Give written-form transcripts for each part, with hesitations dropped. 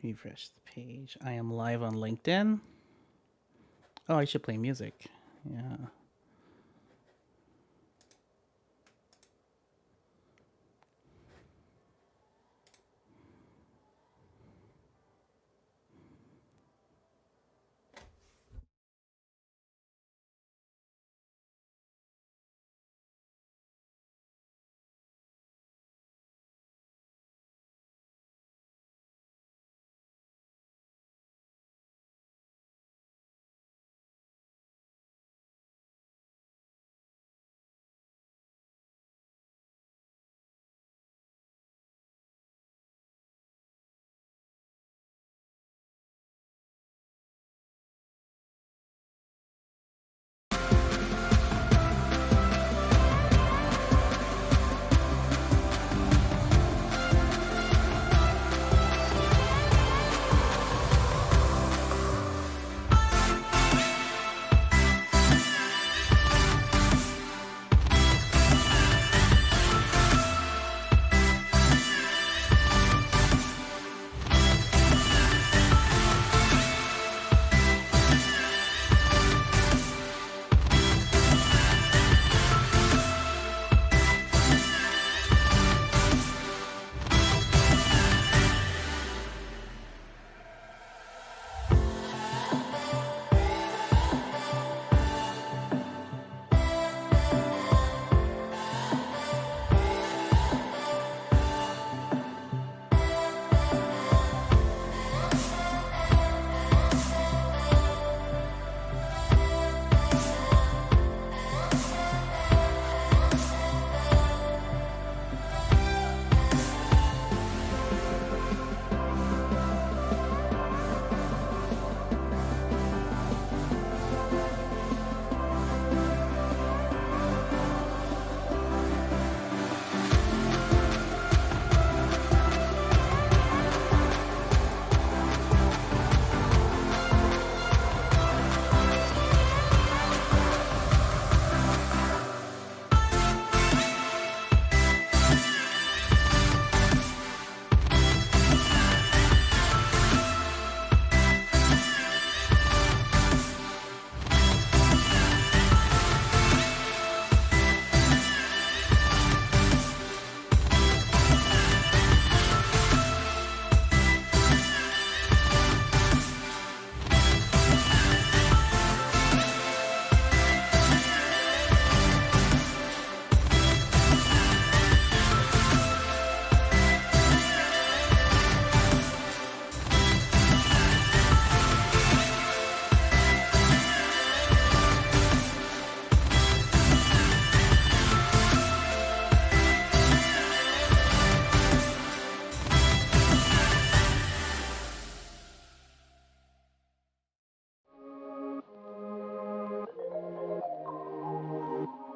Refresh the page. I am live on LinkedIn. Oh, I should play music. Yeah.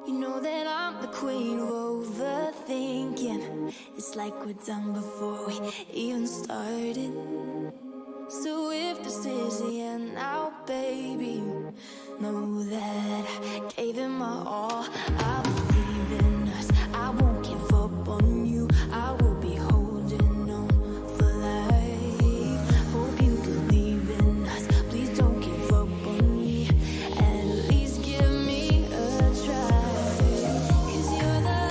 You know that I'm the queen of overthinking. It's like we're done before we even started. So if this is the end now, baby, know that I gave it my all. I believe in us, I won't give up on you. I will be holding on for life. Hope you believe in us, please don't give up on me. At least give me a try. 'Cause you're the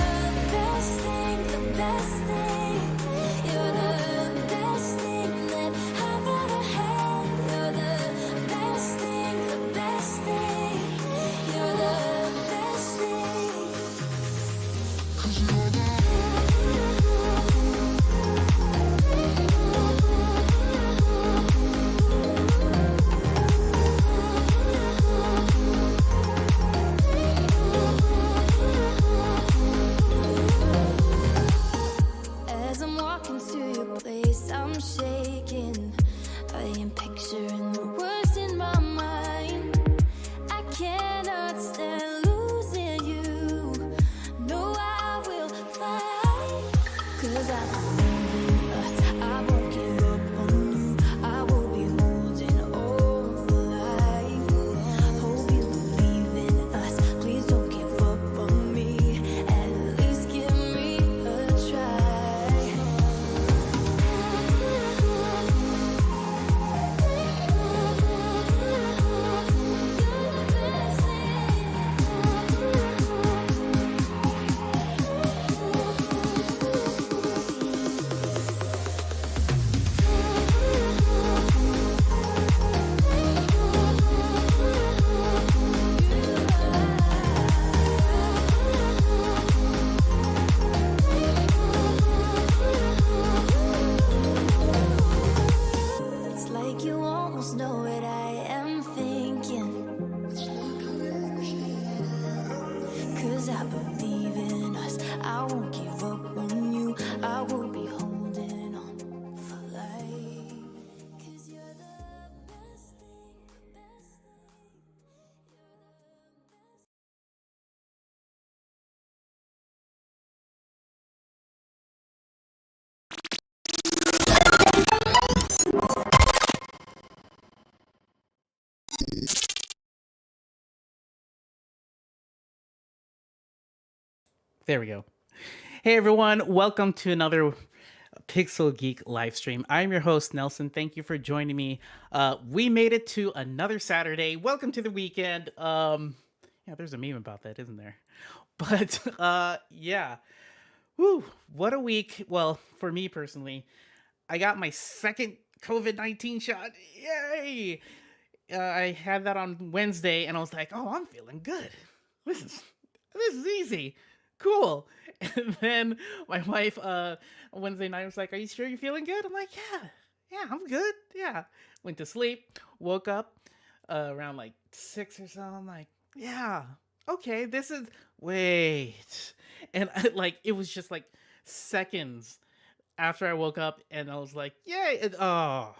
best thing, the best thing. You're the best thing that I've ever had. You're the best thing, the best thing. You're the best thing. 'Cause you're the As I'm walking to your place, I'm shaking. I am picturing the words in my mind. I cannot stand losing you. No, I will fight. 'Cause I believe in us, I won't give up on you. I will be holding on for life. Hope you believe in us, please don't give up on me. At least give me a try. 'Cause I believe in us. I won't give up on you. I will be holding on for life. 'Cause you're the best thing, best thing. There we go. Hey everyone, welcome to another Pixel Geek live stream. I'm your host Nelson. Thank you for joining me. We made it to another Saturday. Welcome to the weekend. Yeah, there's a meme about that, isn't there? But yeah. Woo, what a week. Well, for me personally, I got my second COVID-19 shot. Yay! I had that on Wednesday, and I was like, "Oh, I'm feeling good. This is this is easy, cool." And then my wife, Wednesday night was like, "Are you sure you're feeling good?" I'm like, "Yeah, yeah, I'm good. Yeah." Went to sleep, woke up around like 6 or so. I'm like, "Yeah, okay, this is wait," and like it was just like seconds after I woke up, and I was like, "Yay!" Oh,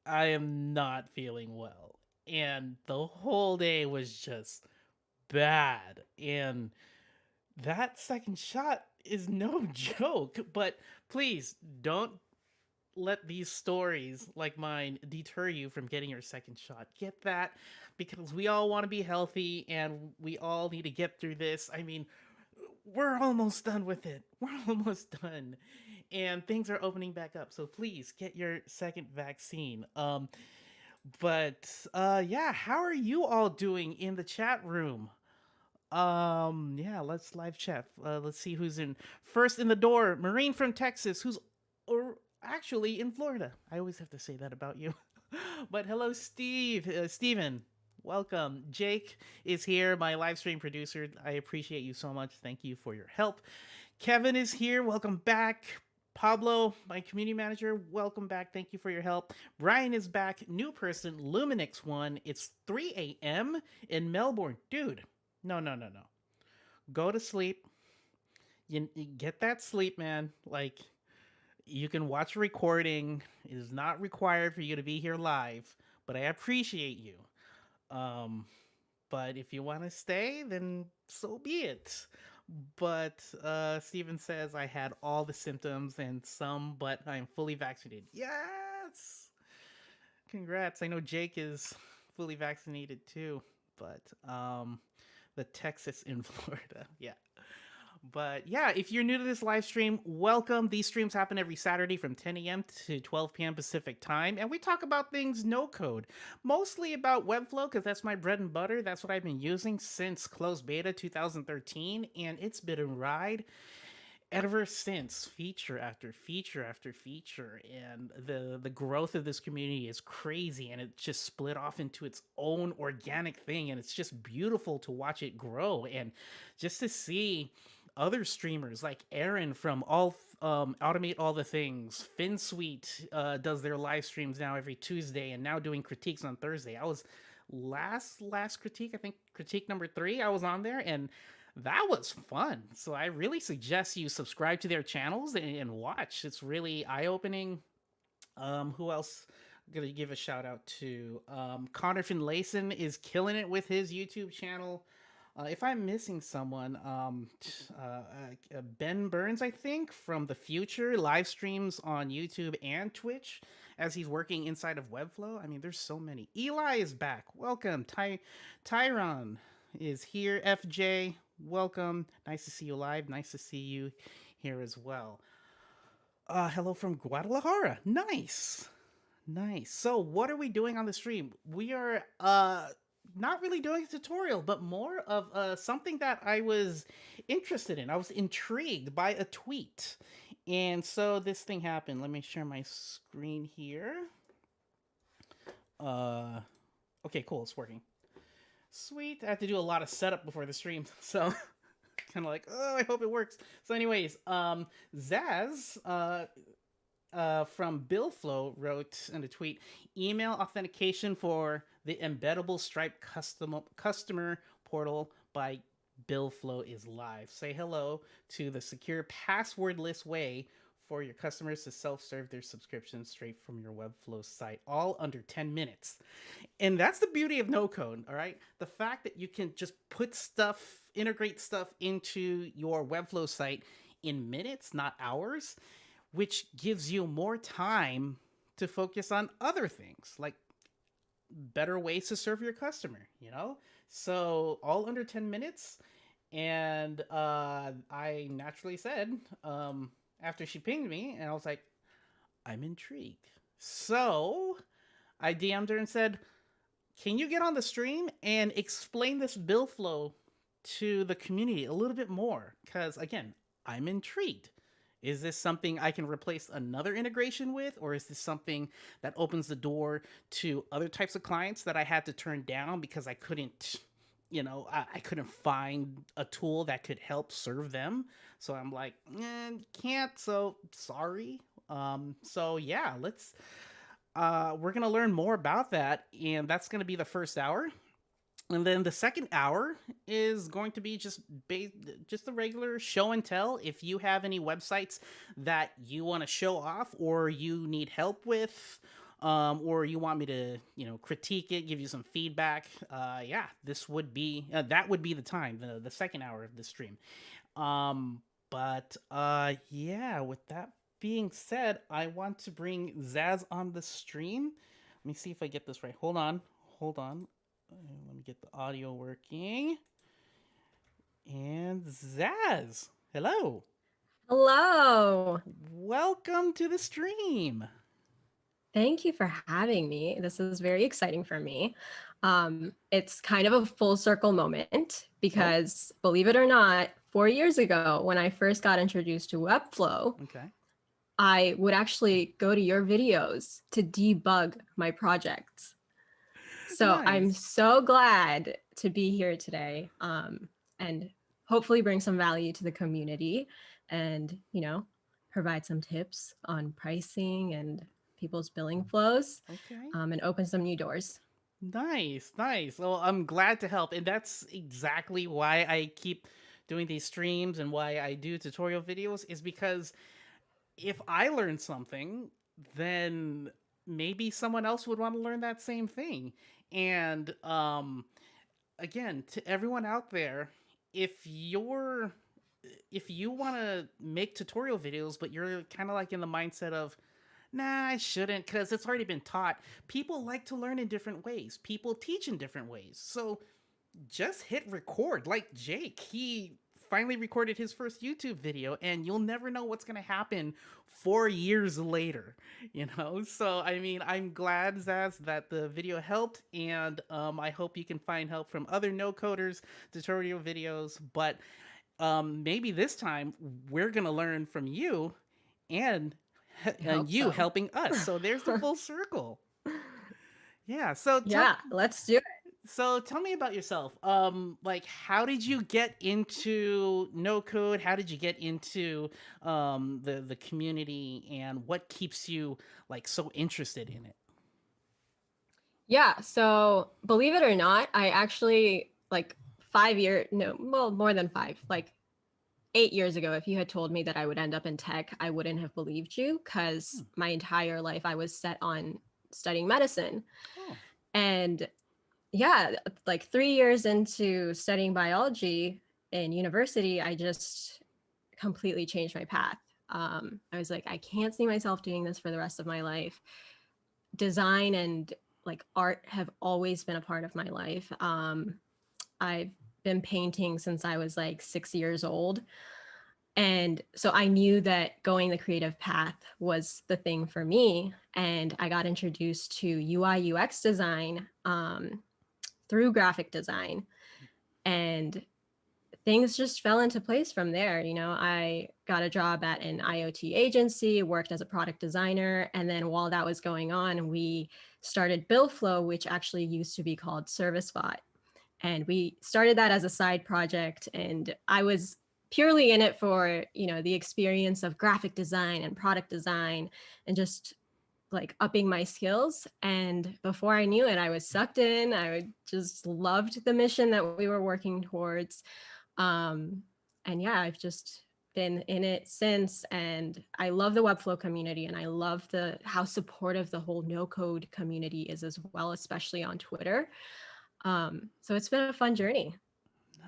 I am not feeling well. And the whole day was just bad. And that second shot is no joke. But please don't let these stories like mine deter you from getting your second shot. Get that because we all want to be healthy and we all need to get through this. I mean, we're almost done with it. We're almost done. And things are opening back up. So please get your second vaccine. But yeah, how are you all doing in the chat room? Yeah, let's live chat. Let's see who's in first in the door. Marine from Texas, who's or actually in Florida. I always have to say that about you. But hello, Steven. Welcome. Jake is here, my live stream producer. I appreciate you so much. Thank you for your help. Kevin is here. Welcome back. Pablo, my community manager, welcome back. Thank you for your help. Brian is back. New person, Luminix1. It's 3 a.m. in Melbourne. Dude, no. Go to sleep. You get that sleep, man. Like, you can watch a recording. It is not required for you to be here live, but I appreciate you. Um, but if you want to stay, then so be it. But Steven says I had all the symptoms and some, but I'm fully vaccinated. Yes! Congrats. I know Jake is fully vaccinated too, but the Texas in Florida. Yeah. But yeah, if you're new to this live stream, welcome. These streams happen every Saturday from 10 a.m. to 12 p.m. Pacific time, and we talk about things no code, mostly about Webflow because that's my bread and butter. That's what I've been using since closed beta 2013, and it's been a ride ever since, feature after feature after feature. And the growth of this community is crazy, and it just split off into its own organic thing, and it's just beautiful to watch it grow and just to see other streamers like Aaron from all Automate All the Things. FinSuite does their live streams now every Tuesday, and now doing critiques on Thursday. I was last critique, I think critique number 3. I was on there, and that was fun. So I really suggest you subscribe to their channels and watch. It's really eye opening. Who else? I'm gonna give a shout out to Connor Finlayson is killing it with his YouTube channel. If I'm missing someone, Ben Burns, I think, from the future, live streams on YouTube and Twitch as he's working inside of Webflow. I mean, there's so many. Eli is back. Welcome. Tyron is here. FJ, welcome. Nice to see you live. Nice to see you here as well. Hello from Guadalajara. Nice. Nice. So, what are we doing on the stream? We are not really doing a tutorial, but more of something that I was interested in. I was intrigued by a tweet. And so this thing happened. Let me share my screen here. Okay, cool. It's working. Sweet. I have to do a lot of setup before the stream. So kind of like, oh, I hope it works. So anyways, Zaz from Billflow wrote in a tweet, email authentication for the embeddable Stripe customer portal by Billflow is live. Say hello to the secure passwordless way for your customers to self-serve their subscriptions straight from your Webflow site, all under 10 minutes. And that's the beauty of no code, all right? The fact that you can just put stuff, integrate stuff into your Webflow site in minutes, not hours, which gives you more time to focus on other things like better ways to serve your customer, you know? So all under 10 minutes. And I naturally said, after she pinged me, and I was like, I'm intrigued. So I DM'd her and said, can you get on the stream and explain this bill flow to the community a little bit more? Because again, I'm intrigued. Is this something I can replace another integration with, or is this something that opens the door to other types of clients that I had to turn down because I couldn't, I couldn't find a tool that could help serve them? So I'm like, can't. So sorry. So yeah, we're gonna learn more about that, and that's gonna be the first hour. And then the second hour is going to be just the regular show and tell. If you have any websites that you want to show off, or you need help with, or you want me to, critique it, give you some feedback, yeah, this would be that would be the time, the second hour of the stream. Yeah, with that being said, I want to bring Zaz on the stream. Let me see if I get this right. Hold on. Let me get the audio working. And Zaz, hello. Hello. Welcome to the stream. Thank you for having me. This is very exciting for me. It's kind of a full circle moment because, believe it or not, 4 years ago, when I first got introduced to Webflow, okay, I would actually go to your videos to debug my projects. So nice. I'm so glad to be here today, and hopefully bring some value to the community and, provide some tips on pricing and people's billing flows, and open some new doors. Nice. Well, I'm glad to help. And that's exactly why I keep doing these streams and why I do tutorial videos, is because if I learn something, then maybe someone else would want to learn that same thing. And again, to everyone out there, if you want to make tutorial videos, but you're kind of like in the mindset of, nah, I shouldn't, because it's already been taught. People like to learn in different ways. People teach in different ways. So just hit record. Like Jake, he finally recorded his first YouTube video, and you'll never know what's going to happen 4 years later, So, I mean, I'm glad, Zaz, that the video helped, and I hope you can find help from other no-coders, tutorial videos, but maybe this time we're going to learn from you and you helping us. So there's the full circle. Yeah. So let's do it. So tell me about yourself. Like, how did you get into no code? How did you get into the community, and what keeps you like so interested in it? Yeah. So believe it or not, I actually more than 5, like 8 years ago, if you had told me that I would end up in tech, I wouldn't have believed you, because my entire life I was set on studying medicine. And yeah, like 3 years into studying biology in university, I just completely changed my path. I was like, I can't see myself doing this for the rest of my life. Design and like art have always been a part of my life. I've been painting since I was like 6 years old. And so I knew that going the creative path was the thing for me. And I got introduced to UI UX design through graphic design. And things just fell into place from there. I got a job at an IoT agency, worked as a product designer. And then while that was going on, we started Billflow, which actually used to be called ServiceBot. And we started that as a side project. And I was purely in it for, the experience of graphic design and product design and just like upping my skills. And before I knew it, I was sucked in. I just loved the mission that we were working towards. Um, and yeah, I've just been in it since, and I love the Webflow community, and I love the how supportive the whole no code community is as well, especially on Twitter. So it's been a fun journey.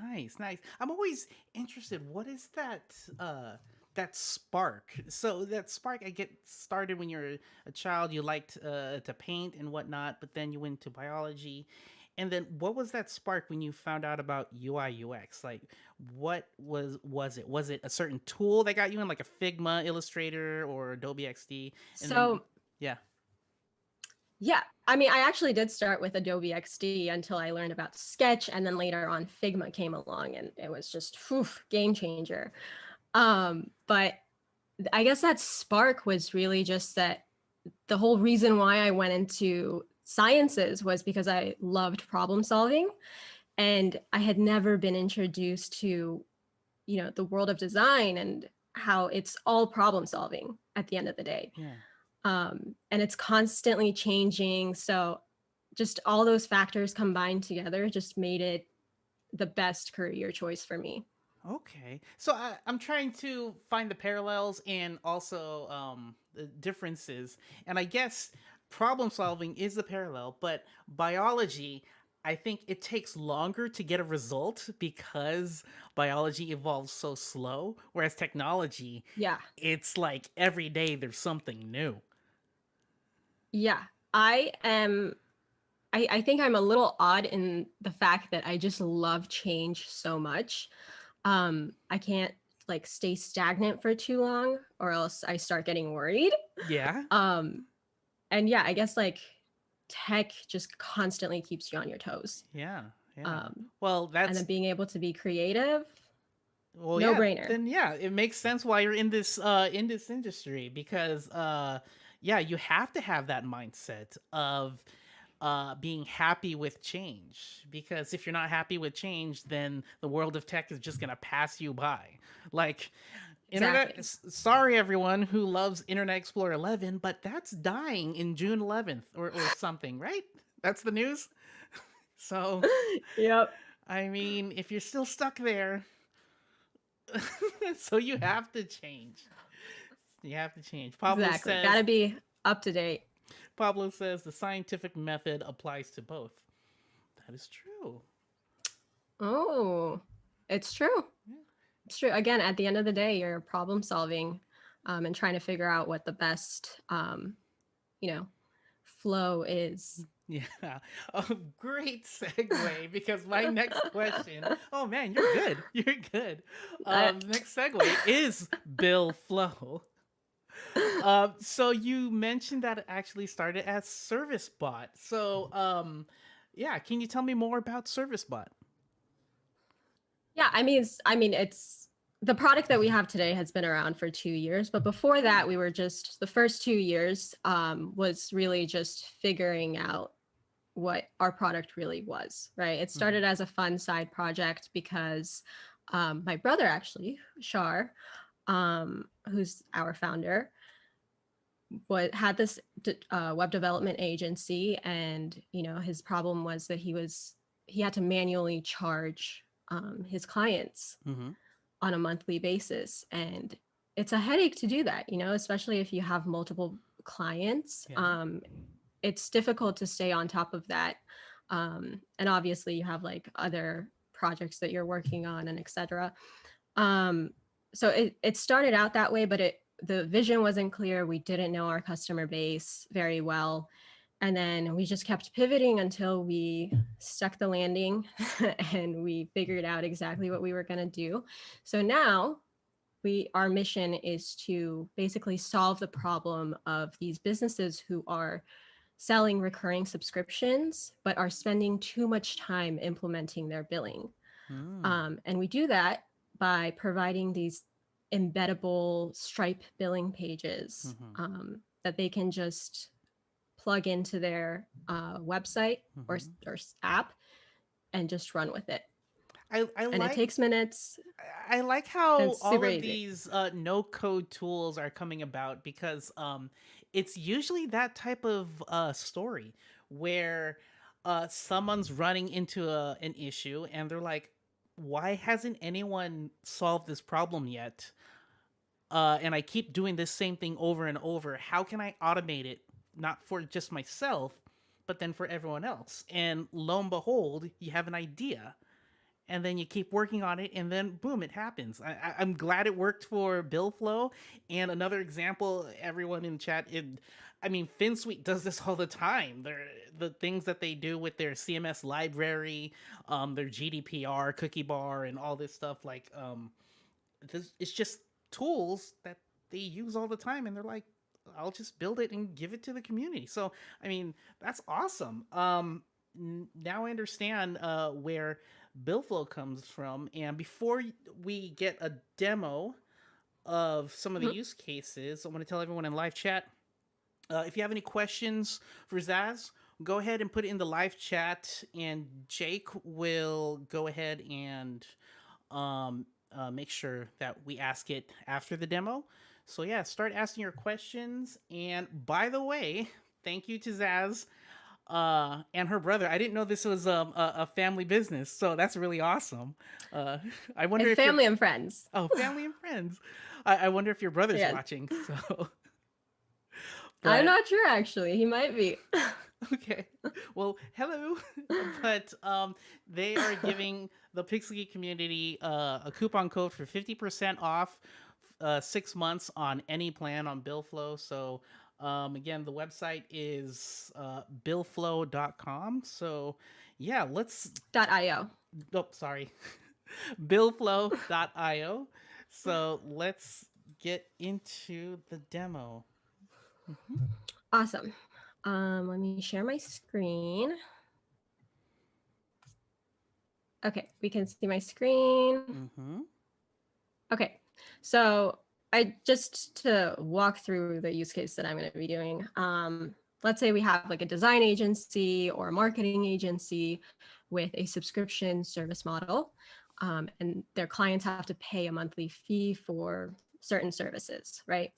Nice, nice. I'm always interested. What is that spark? So that spark, I get started when you're a child. You liked to paint and whatnot, but then you went to biology. And then what was that spark when you found out about UI UX? Like, what was it? Was it a certain tool that got you in, like a Figma, Illustrator, or Adobe XD? And then, So yeah. yeah, I mean, I actually did start with Adobe XD until I learned about Sketch, and then later on Figma came along, and it was just game changer. But I guess that spark was really just that the whole reason why I went into sciences was because I loved problem solving, and I had never been introduced to, the world of design and how it's all problem solving at the end of the day. Yeah. And it's constantly changing. So just all those factors combined together just made it the best career choice for me. Okay. So I'm trying to find the parallels and also the differences. And I guess problem solving is the parallel, but biology, I think it takes longer to get a result because biology evolves so slow. Whereas technology, Yeah. it's like every day there's something new. Yeah. I am I think I'm a little odd in the fact that I just love change so much. I can't like stay stagnant for too long or else I start getting worried. Yeah. Um, and yeah, I guess like tech just constantly keeps you on your toes. Yeah. Yeah. Um, Well, and then that's being able to be creative, well, no yeah, brainer. then yeah, it makes sense why you're in this industry because yeah, you have to have that mindset of being happy with change because if you're not happy with change, then the world of tech is just going to pass you by. Like Exactly. sorry everyone who loves Internet Explorer 11, but that's dying in June 11th or something, right? That's the news. So, Yep. I mean, if you're still stuck there, so you have to change. You have to change. Exactly. Gotta be up to date. Pablo says the scientific method applies to both. That is true. Oh, it's true. Yeah. It's true. Again, at the end of the day, you're problem solving and trying to figure out what the best, you know, flow is. Yeah, a great segue because my next question. Oh man, you're good. You're good. I, Next segue is Billflow. So you mentioned that it actually started as Service Bot. So yeah, can you tell me more about Service Bot? yeah, it's the product that we have today has been around for 2 years, but before that, we were just the first 2 years was really just figuring out what our product really was. Right. It Mm-hmm. started as a fun side project because my brother actually, Shar, who's our founder, had this web development agency, and his problem was that he had to manually charge his clients Mm-hmm. on a monthly basis, and it's a headache to do that, especially if you have multiple clients. Yeah. It's difficult to stay on top of that, and obviously you have like other projects that you're working on and etc. um, so it started out that way, but the vision wasn't clear. We didn't know our customer base very well. And then we just kept pivoting until we stuck the landing and we figured out exactly what we were going to do. So now our mission is to basically solve the problem of these businesses who are selling recurring subscriptions, but are spending too much time implementing their billing. Mm. And we do that by providing these embeddable Stripe billing pages Mm-hmm. that they can just plug into their website Mm-hmm. or app and just run with it. I And it like takes minutes. I like And how it's all super of easy. these no code tools are coming about because it's usually that type of story where someone's running into an issue and they're like, why hasn't anyone solved this problem yet? And I keep doing this same thing over and over. How can I automate it, not for just myself, but then for everyone else? And lo and behold, you have an idea, and then you keep working on it, and then boom, it happens. I'm glad it worked for Billflow. And another example, everyone in chat, I mean, FinSuite does this all the time. The things that they do with their CMS library, their GDPR cookie bar, and all this stuff. Like, it's just tools that they use all the time, and they're like, I'll just build it and give it to the community. So, I mean, that's awesome. Now I understand where Billflow comes from. And before we get a demo of some of the Mhm. use cases, I want to tell everyone in live chat, if you have any questions for Zaz, go ahead and put it in the live chat, and Jake will go ahead and make sure that we ask it after the demo. So yeah, start asking your questions. And by the way, thank you to Zaz and her brother. I didn't know this was a family business, so that's really awesome. Uh, I wonder It's if your family and friends. family and friends. I wonder if your brother's Yes. watching. So, I'm but not sure actually. He might be. okay, well, hello. But they are giving the Pixel Geek community a coupon code for 50% off 6 months on any plan on Billflow. So again, the website is billflow.com. So yeah, let's. .io. Oh, sorry, billflow.io. So let's get into the demo. Mhm. Awesome. Let me share my screen. Okay, we can see my screen. Mm-hmm. Okay, so I just to walk through the use case that I'm going to be doing. Let's say we have like a design agency or a marketing agency with a subscription service model, and their clients have to pay a monthly fee for certain services, right?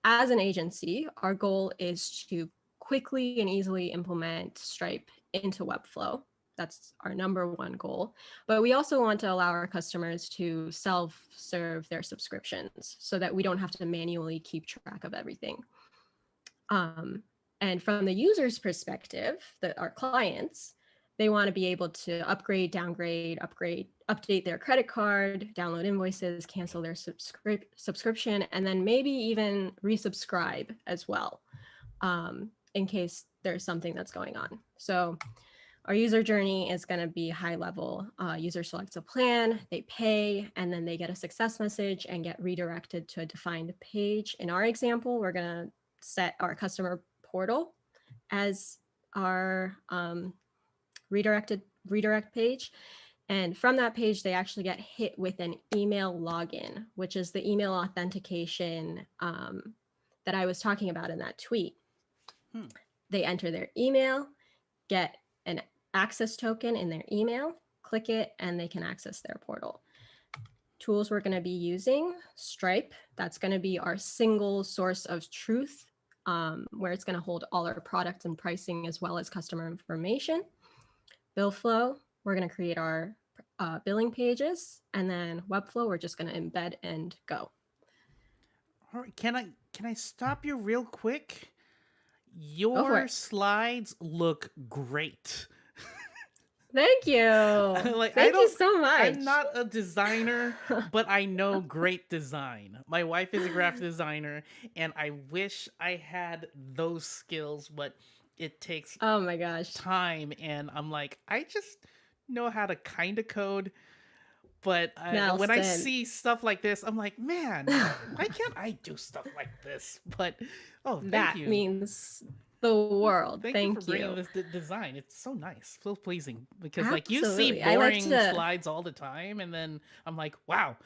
As an agency, our goal is to quickly and easily implement Stripe into Webflow. That's our number one goal. But we also want to allow our customers to self-serve their subscriptions so that we don't have to manually keep track of everything. And from the user's perspective, our clients, they want to be able to upgrade, downgrade, update their credit card, download invoices, cancel their subscription, and then maybe even resubscribe as well, in case there's something that's going on. So our user journey is going to be high level. User selects a plan, they pay, and then they get a success message and get redirected to a defined page. In our example, we're going to set our customer portal as our redirect page. And from that page, they actually get hit with an email login, which is the email authentication that I was talking about in that tweet. They enter their email, get an access token in their email, click it, and they can access their portal. Tools we're going to be using, Stripe. That's going to be our single source of truth, where it's going to hold all our products and pricing as well as customer information. Billflow, we're going to create our billing pages, and then Webflow, we're just going to embed and go. All right, can I stop you real quick? Your slides look great. Thank you. Thank you so much. I'm not a designer, but I know great design. My wife is a graphic designer, and I wish I had those skills, but it takes oh my gosh time, and I'm like, I just know how to kind of code. But when I see stuff like this, I'm like, man, why can't I do stuff like this? But thank you. That means the world. Thank you for bringing this design. It's so nice, so pleasing. Because like you see boring slides all the time, and then I'm like, wow.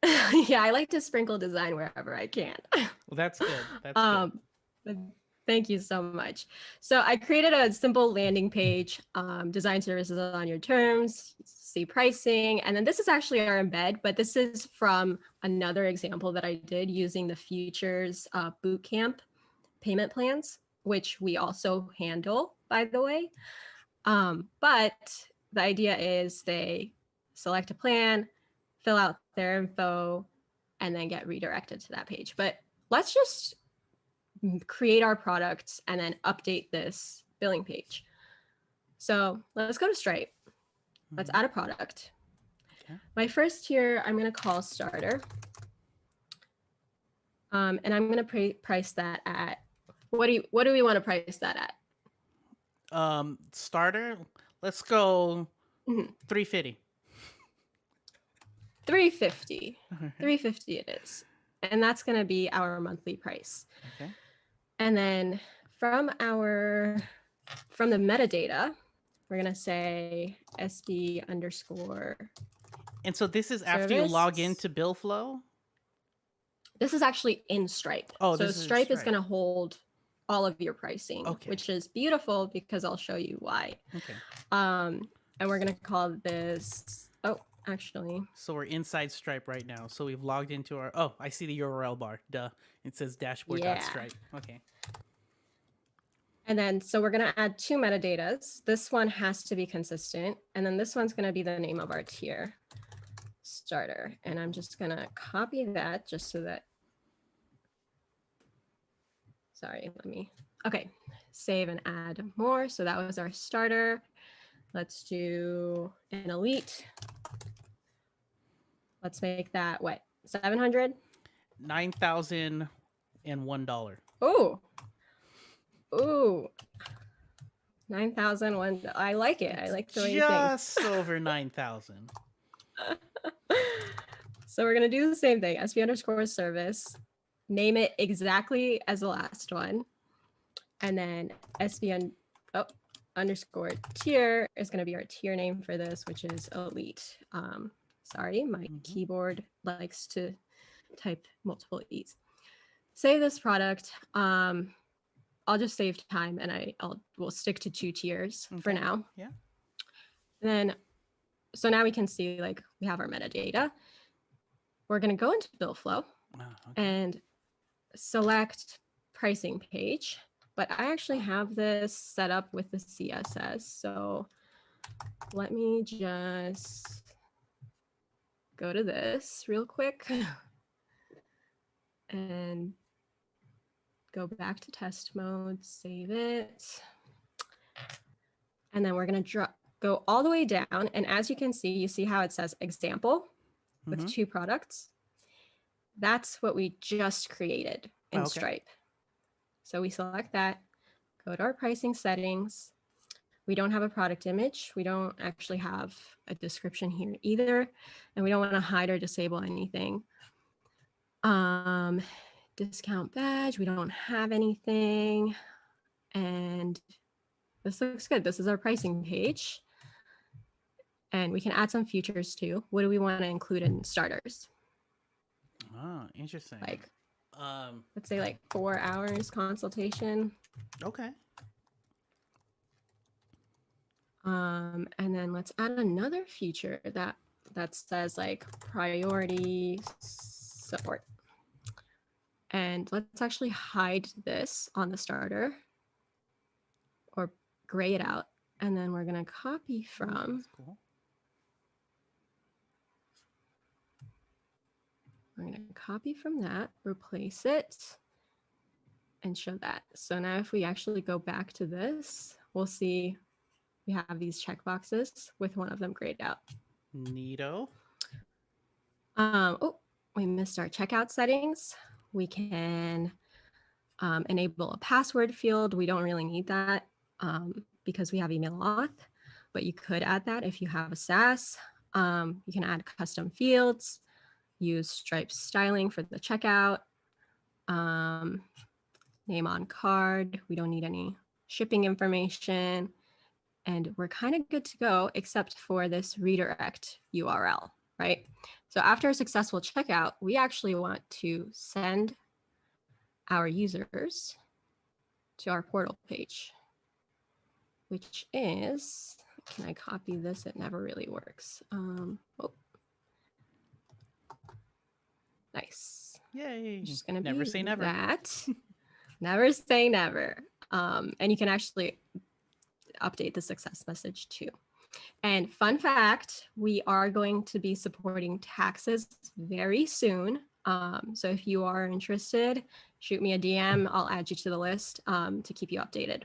Yeah, I like to sprinkle design wherever I can. Well, that's good. That's good. Thank you so much. So I created a simple landing page, design services on your terms, see pricing, and then this is actually our embed, but this is from another example that I did using the Futures Bootcamp payment plans, which we also handle, by the way. But the idea is they select a plan, fill out their info, and then get redirected to that page. But let's just create our product and then update this billing page. So let's go to Stripe. Let's add a product. Okay. My first tier, I'm going to call starter. And I'm going to price that at, what do we want to price that at? Starter, let's go $350. $350. $350 it is. And that's going to be our monthly price. Okay. And then from the metadata, we're going to say SB _ And so this is after you log into Billflow? This is actually in Stripe. Oh, so this is Stripe is Stripe. going to hold all of your pricing, Okay. which is beautiful because I'll show you why. Okay. And we're going to call this, actually. So we're inside Stripe right now. So we've logged into our, oh, I see the URL bar. Duh. It says dashboard.stripe. Okay. And then, so we're going to add 2 metadatas. This one has to be consistent. And then this one's going to be the name of our tier, starter. And I'm just going to copy that just so that, sorry, okay, save and add more. So that was our starter. Let's do an elite. Let's make that what, 700? $9,001. Ooh, $9,001. I like it. I like the way you think. Just over 9,000. So we're gonna do the same thing. SV _ service. Name it exactly as the last one, and then SV _ tier is gonna be our tier name for this, which is elite. Sorry, my keyboard likes to type multiple E's. Save this product. I'll just save time and we'll stick to 2 tiers for now. Yeah. Then, so now we can see like we have our metadata. We're going to go into Billflow and select pricing page, but I actually have this set up with the CSS. So let me just go to this real quick and go back to test mode, save it. And then we're going to go all the way down. And as you can see, you see how it says example with 2 products. That's what we just created in Stripe. So we select that, go to our pricing settings. We don't have a product image. We don't actually have a description here either. And we don't want to hide or disable anything. Discount badge, we don't have anything. And this looks good. This is our pricing page. And we can add some features too. What do we want to include in starters? Oh, interesting. Like, let's say like 4 hours consultation. Okay. And then let's add another feature that says like priority support. And let's actually hide this on the starter or gray it out. And then we're going to copy from. That's cool. We're going to copy from that, replace it, and show that. So now if we actually go back to this, we'll see we have these checkboxes with one of them grayed out. Neato. We missed our checkout settings. We can enable a password field. We don't really need that because we have email auth, but you could add that if you have a SaaS. You can add custom fields, use Stripe styling for the checkout, name on card. We don't need any shipping information. And we're kind of good to go, except for this redirect URL, right? So after a successful checkout, we actually want to send our users to our portal page, which is, can I copy this? It never really works. Nice. Yay. Just gonna never say never. That. Never say never. And you can actually update the success message too. And fun fact, we are going to be supporting taxes very soon. So if you are interested, shoot me a DM. I'll add you to the list to keep you updated.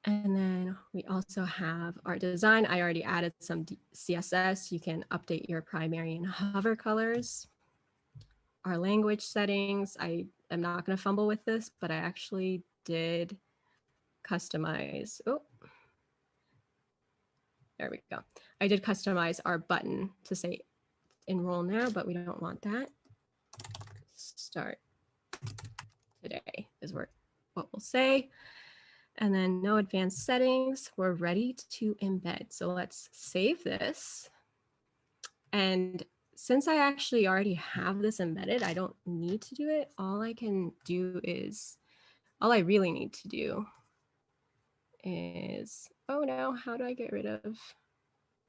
And then we also have our design. I already added some CSS. You can update your primary and hover colors. Our language settings. I am not going to fumble with this, but I actually did customize. Oh, there we go. I did customize our button to say enroll now, but we don't want that. Start today is what we'll say. And then no advanced settings. We're ready to embed. So let's save this. And since I actually already have this embedded, I don't need to do it. All I really need to do is, oh no, how do I get rid of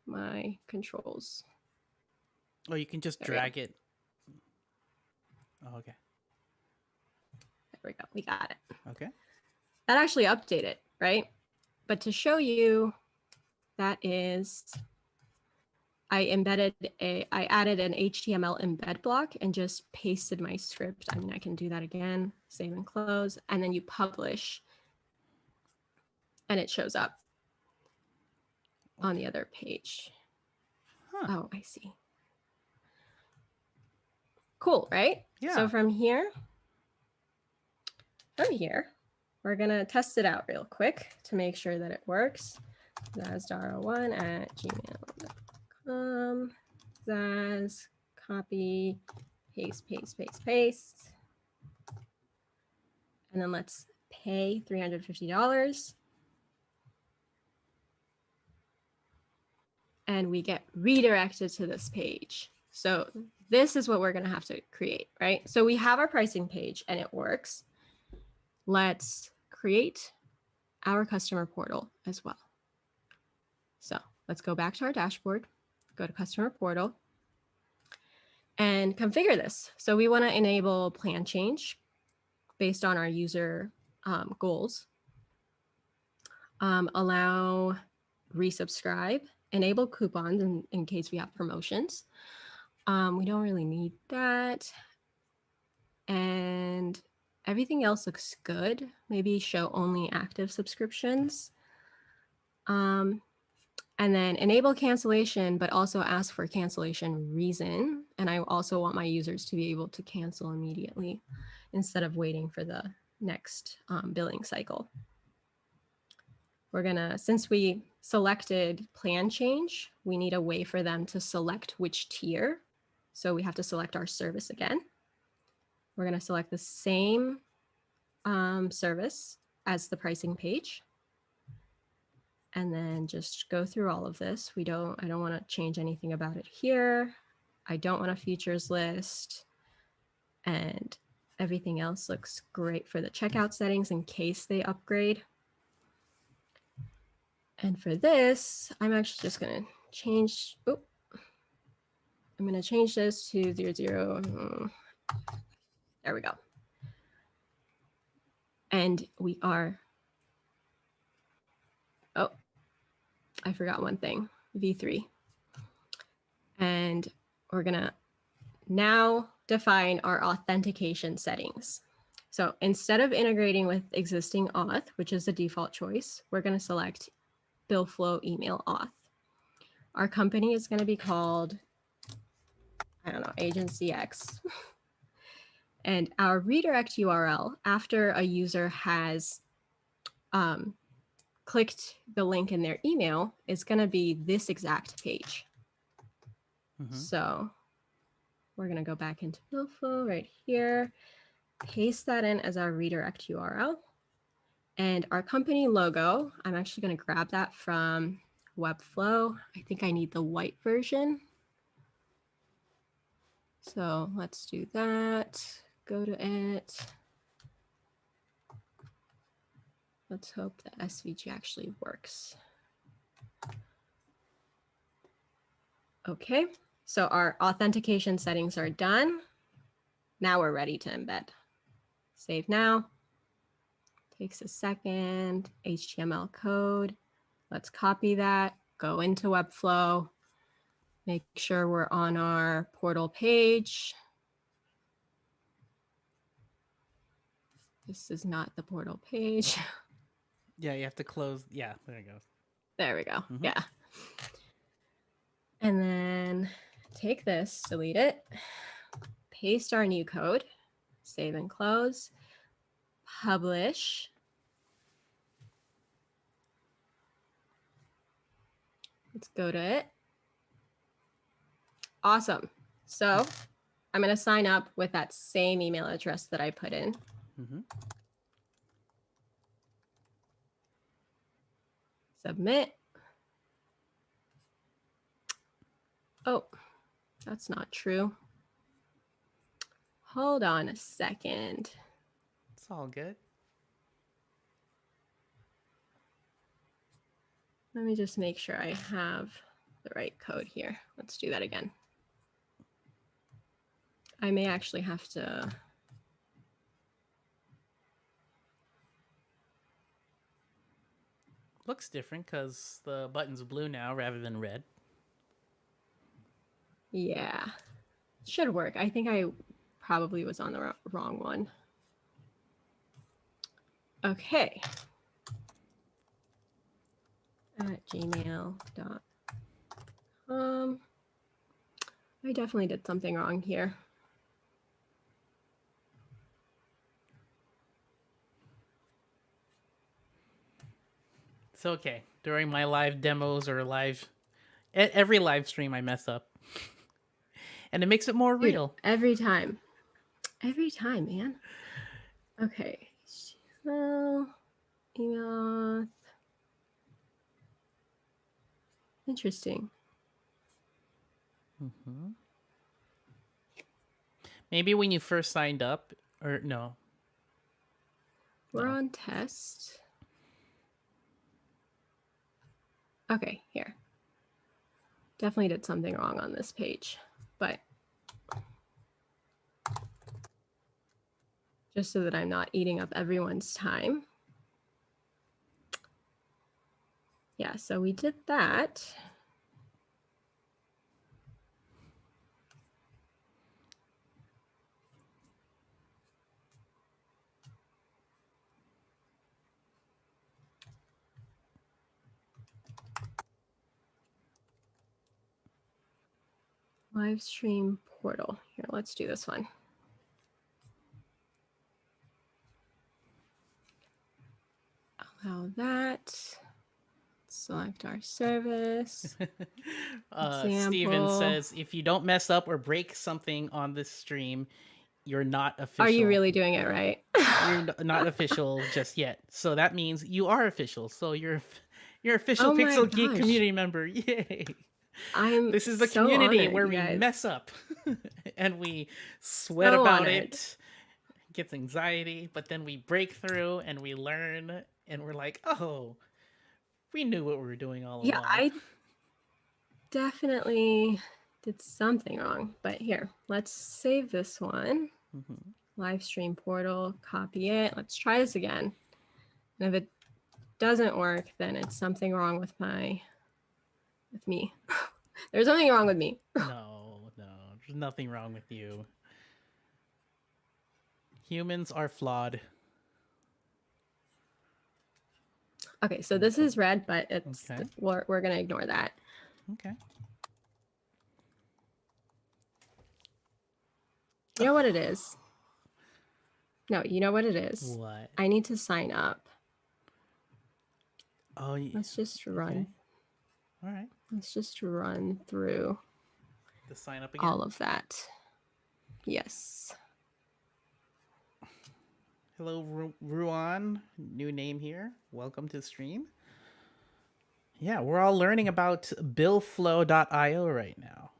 my controls? Oh, you can just drag it. Oh, okay. There we go. We got it. Okay. That actually updated, right? But to show you, that is, I added an HTML embed block and just pasted my script. I mean, I can do that again, save and close, and then you publish and it shows up on the other page. Huh. Oh, I see. Cool, right? Yeah. So from here, we're gonna test it out real quick to make sure that it works. zazdara1@gmail.com. Zaz, copy, paste. And then let's pay $350. And we get redirected to this page. So this is what we're gonna have to create, right? So we have our pricing page and it works. Let's create our customer portal as well. So let's go back to our dashboard, go to customer portal and configure this. So we want to enable plan change based on our user goals, allow resubscribe, enable coupons in case we have promotions. We don't really need that. And everything else looks good. Maybe show only active subscriptions. And then enable cancellation, but also ask for cancellation reason. And I also want my users to be able to cancel immediately instead of waiting for the next billing cycle. We're gonna, since we selected plan change, we need a way for them to select which tier. So we have to select our service again. We're gonna select the same service as the pricing page. And then just go through all of this. I don't want to change anything about it here. I don't want a features list. And everything else looks great for the checkout settings in case they upgrade. And for this, I'm actually just going to change. I'm going to change this to 00. There we go. And we are, oh, I forgot one thing, V3. And we're gonna now define our authentication settings. So instead of integrating with existing auth, which is the default choice, we're gonna select Billflow email auth. Our company is gonna be called, I don't know, Agency X. And our redirect URL, after a user has clicked the link in their email, is going to be this exact page. So we're going to go back into Billflow right here, paste that in as our redirect URL. And our company logo, I'm actually going to grab that from Webflow. I think I need the white version. So let's do that. Go to it. Let's hope that SVG actually works. Okay, so our authentication settings are done. Now we're ready to embed. Save now. Takes a second. HTML code. Let's copy that, go into Webflow, make sure we're on our portal page. This is not the portal page. Yeah, you have to close. Yeah, there it goes. There we go. Yeah. And then take this, delete it, paste our new code, save and close, publish. Let's go to it. Awesome. So I'm going to sign up with that same email address that I put in. Submit. Oh, that's not true. Hold on a second. It's all good. Let me just make sure I have the right code here. Let's do that again. I may actually have to. Looks different because the button's blue now rather than red. Yeah, should work. I think I probably was on the wrong one. Okay. At gmail.com. I definitely did something wrong here. It's okay. During my live demos or every live stream, I mess up. And it makes it more real. Every time. Every time, man. Okay. So, email. Interesting. Maybe when you first signed up, or no. We're on test. Okay, here. Definitely did something wrong on this page, but just so that I'm not eating up everyone's time. Yeah, so we did that. Livestream portal. Here, let's do this one. Allow that. Select our service. Steven says, if you don't mess up or break something on this stream, you're not official. Are you really doing it right? You're not official just yet. So that means you are official. So you're official Pixel Geek community member. Yay. This is the so community honored, where we guys. mess up and we sweat about it, gets anxiety, but then we break through and we learn and we're like, oh, we knew what we were doing all along. Yeah, I definitely did something wrong, but here, let's save this one. Livestream portal, copy it. Let's try this again. And if it doesn't work, then it's something wrong with me. There's something wrong with me. No, there's nothing wrong with you. Humans are flawed. Okay, so this is red, but it's we're gonna ignore that. Okay. You know what it is? No, you know what it is? What? I need to sign up. Oh, yeah. Let's just run. Okay. All right. Let's just run through the sign up again. All of that. Yes. Hello, Ruan. New name here. Welcome to the stream. Yeah, we're all learning about Billflow.io right now.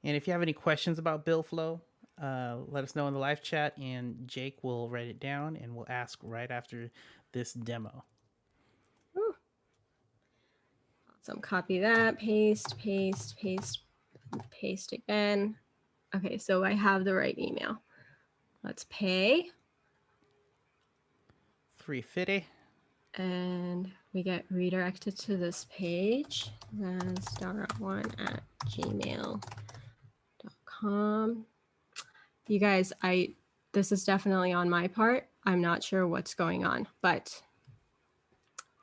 And if you have any questions about Billflow, let us know in the live chat, and Jake will write it down, and we'll ask right after this demo. Awesome. Copy that. Paste, paste, paste, paste again. Okay, so I have the right email. Let's pay. $3.50. And we get redirected to this page, star1@gmail.com. You guys, this is definitely on my part. I'm not sure what's going on, but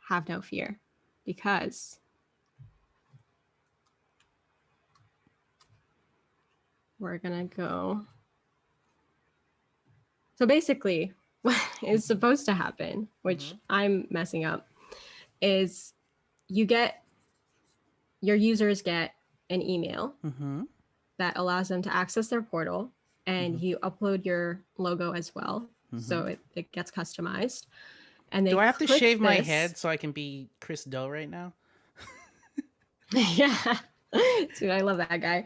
have no fear, because we're gonna go. So basically, what is supposed to happen, which I'm messing up, is your users get an email that allows them to access their portal, and you upload your logo as well, so it gets customized. And do I have to shave my head so I can be Chris Doe right now? Yeah, dude, I love that guy.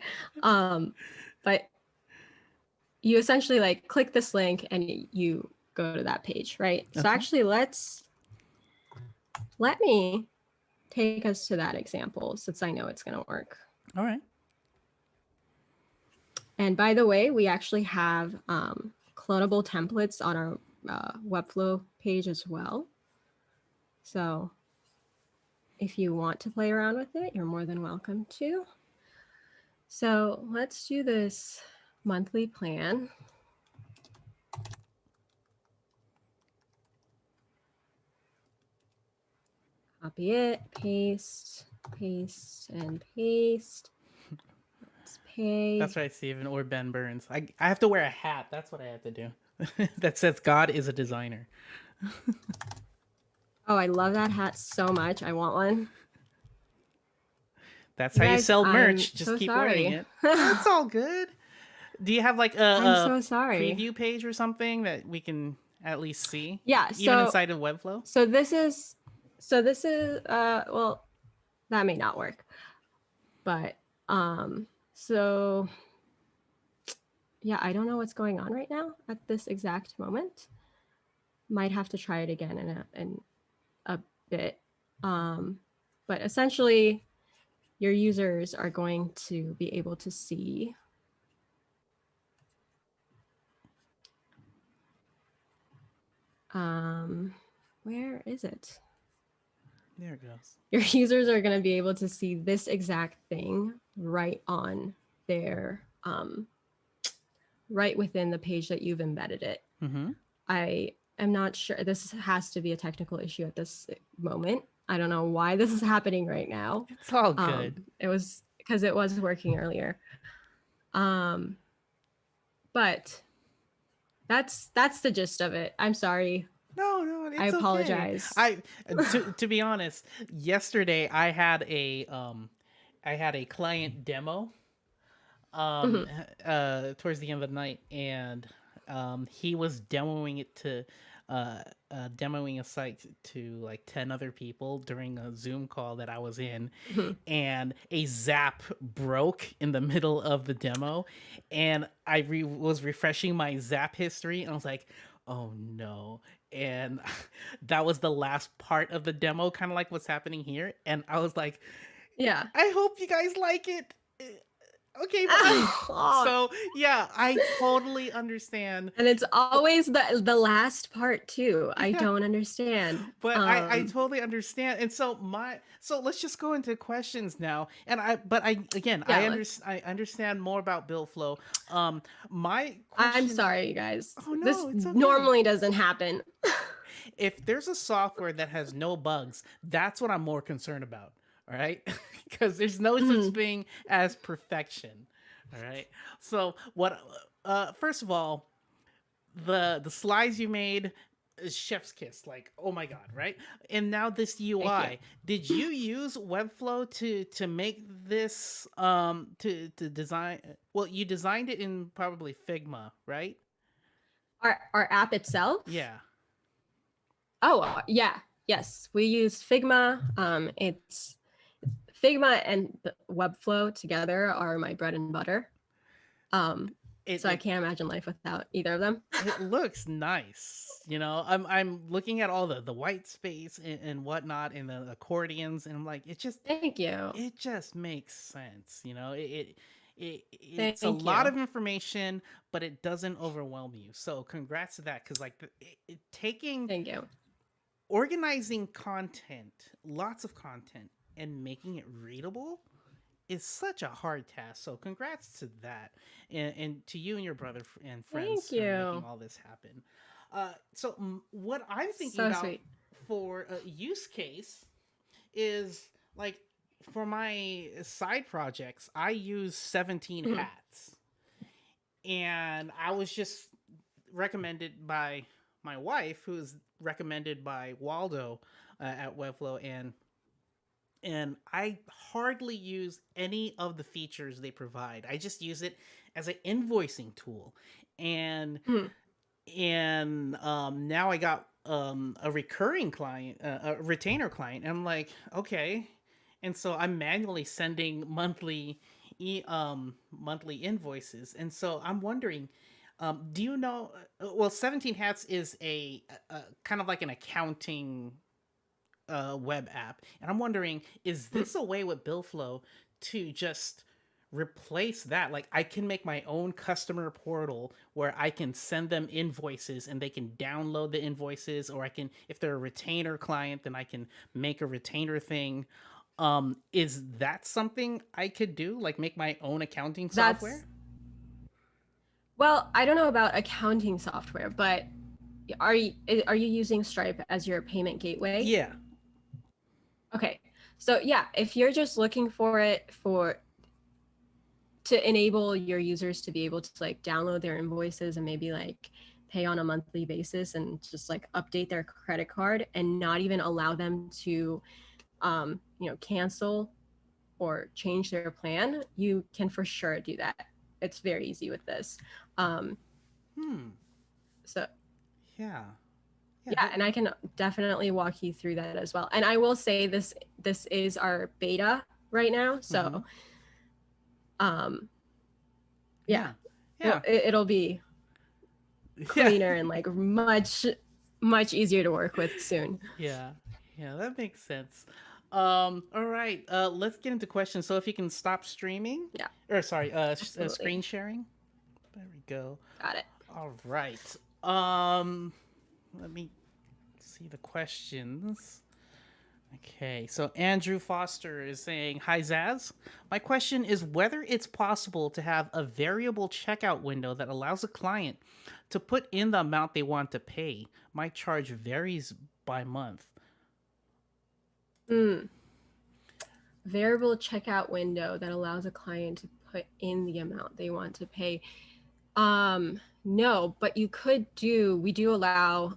But you essentially like click this link and you go to that page, right? Okay. So actually, let me take us to that example, since I know it's going to work. All right. And by the way, we actually have clonable templates on our Webflow page as well. So if you want to play around with it, you're more than welcome to. So let's do this monthly plan. Copy it, paste, and paste. Let's pay. That's right, Steven, or Ben Burns. I have to wear a hat. That's what I have to do. That says God is a designer. Oh, I love that hat so much. I want one. That's how you sell merch. Just keep wearing it. It's all good. Do you have like I'm so sorry. preview page or something that we can at least see? Yeah. Even inside of Webflow? So this is well, that may not work. But so yeah, I don't know what's going on right now at this exact moment. Might have to try it again in a bit. But essentially, your users are going to be able to see where is it? There it goes. Your users are going to be able to see this exact thing right on their right within the page that you've embedded it. I am not sure. This has to be a technical issue at this moment. I don't know why this is happening right now. It's all good. It was because it was working earlier. But that's the gist of it. I'm sorry. No, it's I apologize. Okay. To be honest, yesterday I had a client demo towards the end of the night, and he was demoing a site to like 10 other people during a Zoom call that I was in, and a zap broke in the middle of the demo, and I was refreshing my zap history, and I was like, oh no. And that was the last part of the demo, kind of like what's happening here, and I was like, yeah, I hope you guys like it. Okay, so yeah, I totally understand. And it's always the last part too. I don't understand. But I totally understand. And so let's just go into questions now. And I understand more about Billflow. My question, I'm sorry, you guys. Oh no, this it's okay. normally doesn't happen. If there's a software that has no bugs, that's what I'm more concerned about. All right, because there's no such thing as perfection. All right, so what? First of all, the slides you made is chef's kiss. Like, oh my god, right? And now this UI. Did you use Webflow to make this to design? Well, you designed it in probably Figma, right? Our app itself? Yeah. Oh yeah, yes. We use Figma. It's Figma and Webflow together are my bread and butter. So I can't imagine life without either of them. It looks nice. You know, I'm looking at all the white space and whatnot, and the accordions, and I'm like, it just, thank you. It just makes sense. You know, it's a lot of information, but it doesn't overwhelm you. So congrats to that. Cause like taking, thank you. organizing content, lots of content, and making it readable is such a hard task. So congrats to that, and to you and your brother and Thank friends for making you. all this happen. What I'm thinking So about sweet. for a use case is like for my side projects, I use 17 Mhm. hats, and I was just recommended by my wife, who's recommended by Waldo at Webflow, and I hardly use any of the features they provide. I just use it as an invoicing tool, and Mhm. now I got a recurring client, a retainer client, and I'm like, okay, and so I'm manually sending monthly invoices, and so I'm wondering. Do you know? Well, 17 Hats is a kind of like an accounting web app, and I'm wondering, is Mhm. this a way with Billflow to just replace that? Like, I can make my own customer portal where I can send them invoices and they can download the invoices, or I can, if they're a retainer client, then I can make a retainer thing. Is that something I could do? Like, make my own accounting That's software? well, I don't know about accounting software, but are you using Stripe as your payment gateway? Yeah. Okay. So yeah, if you're just looking for it for to enable your users to be able to like download their invoices and maybe like pay on a monthly basis and just like update their credit card and not even allow them to cancel or change their plan, you can for sure do that. It's very easy with this. Um, Hmm. so Yeah. Yeah. yeah, and I can definitely walk you through that as well. And I will say this is our beta right now, Mm-hmm. so um, yeah, Yeah. Yeah. it'll be Yeah. cleaner and like much easier to work with soon. Yeah, yeah, that makes sense. All right, let's get into questions. So if you can stop streaming, Yeah, or sorry, screen absolutely. sharing. There we go. Got it. All right. Let me see the questions. Okay, so Andrew Foster is saying, "Hi Zaz. My question is whether it's possible to have a variable checkout window that allows a client to put in the amount they want to pay. My charge varies by month." Mm. Variable checkout window that allows a client to put in the amount they want to pay. No, but we do allow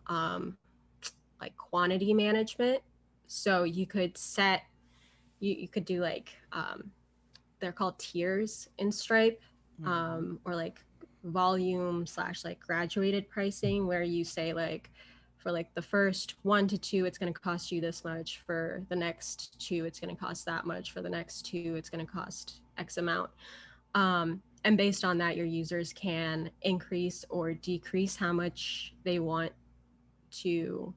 like quantity management. So you could set, you could do like, they're called tiers in Stripe, Mm-hmm. or like volume slash like graduated pricing, where you say like, for like the first 1 to 2, it's going to cost you this much. For the next 2, it's going to cost that much. For the next 2, it's going to cost X amount. And based on that, your users can increase or decrease how much they want to,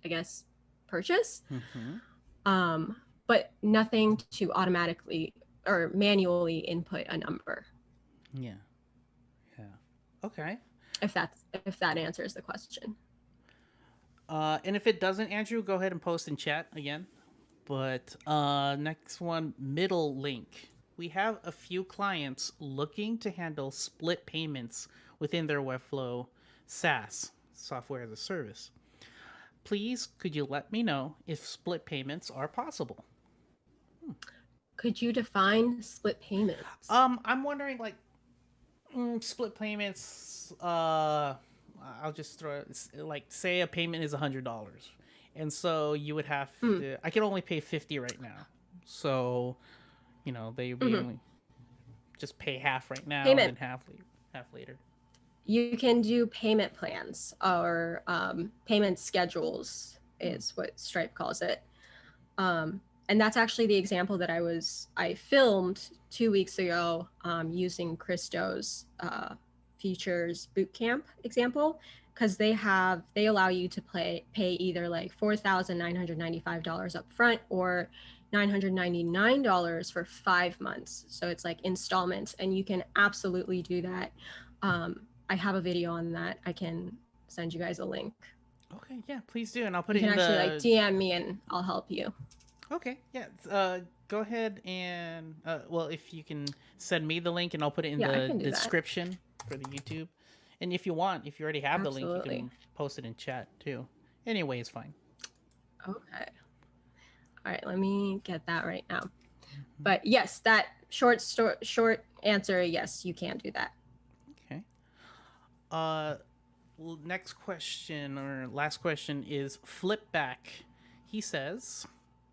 I guess, purchase. Mm-hmm. Um, but nothing to automatically or manually input a number. Yeah. Yeah. Okay. If that answers the question. And if it doesn't, Andrew, go ahead and post in chat again. But next one, middle link. We have a few clients looking to handle split payments within their Webflow SaaS, software as a service. Please, could you let me know if split payments are possible? Could you define split payments? I'm wondering, like, split payments. I'll just throw it, like, say a payment is $100, and so you would have Mm. to. I can only pay 50 right now, so they be Mm-hmm. only just pay half right now and Payment. then half later. You can do payment plans or payment schedules Hmm. is what Stripe calls it. And that's actually the example that I filmed 2 weeks ago, using Christo's features bootcamp example, because they allow you to pay either like $4,995 up front or $999 for 5 months. So it's like installments, and you can absolutely do that. I have a video on that. I can send you guys a link. Okay, yeah, please do, and I'll put You it can in actually like the. DM me and I'll help you. Okay, yeah. Go ahead and well, if you can send me the link, and I'll put it in Yeah, I the can do that. description for the YouTube. And if you want, if you already have the link, you Absolutely. can post it in chat too. Anyway, it's fine. Okay. All right, let me get that right now. Mm-hmm. But yes, that short answer, yes, you can do that. Okay. Uh, Next question or last question is Flipback. He says,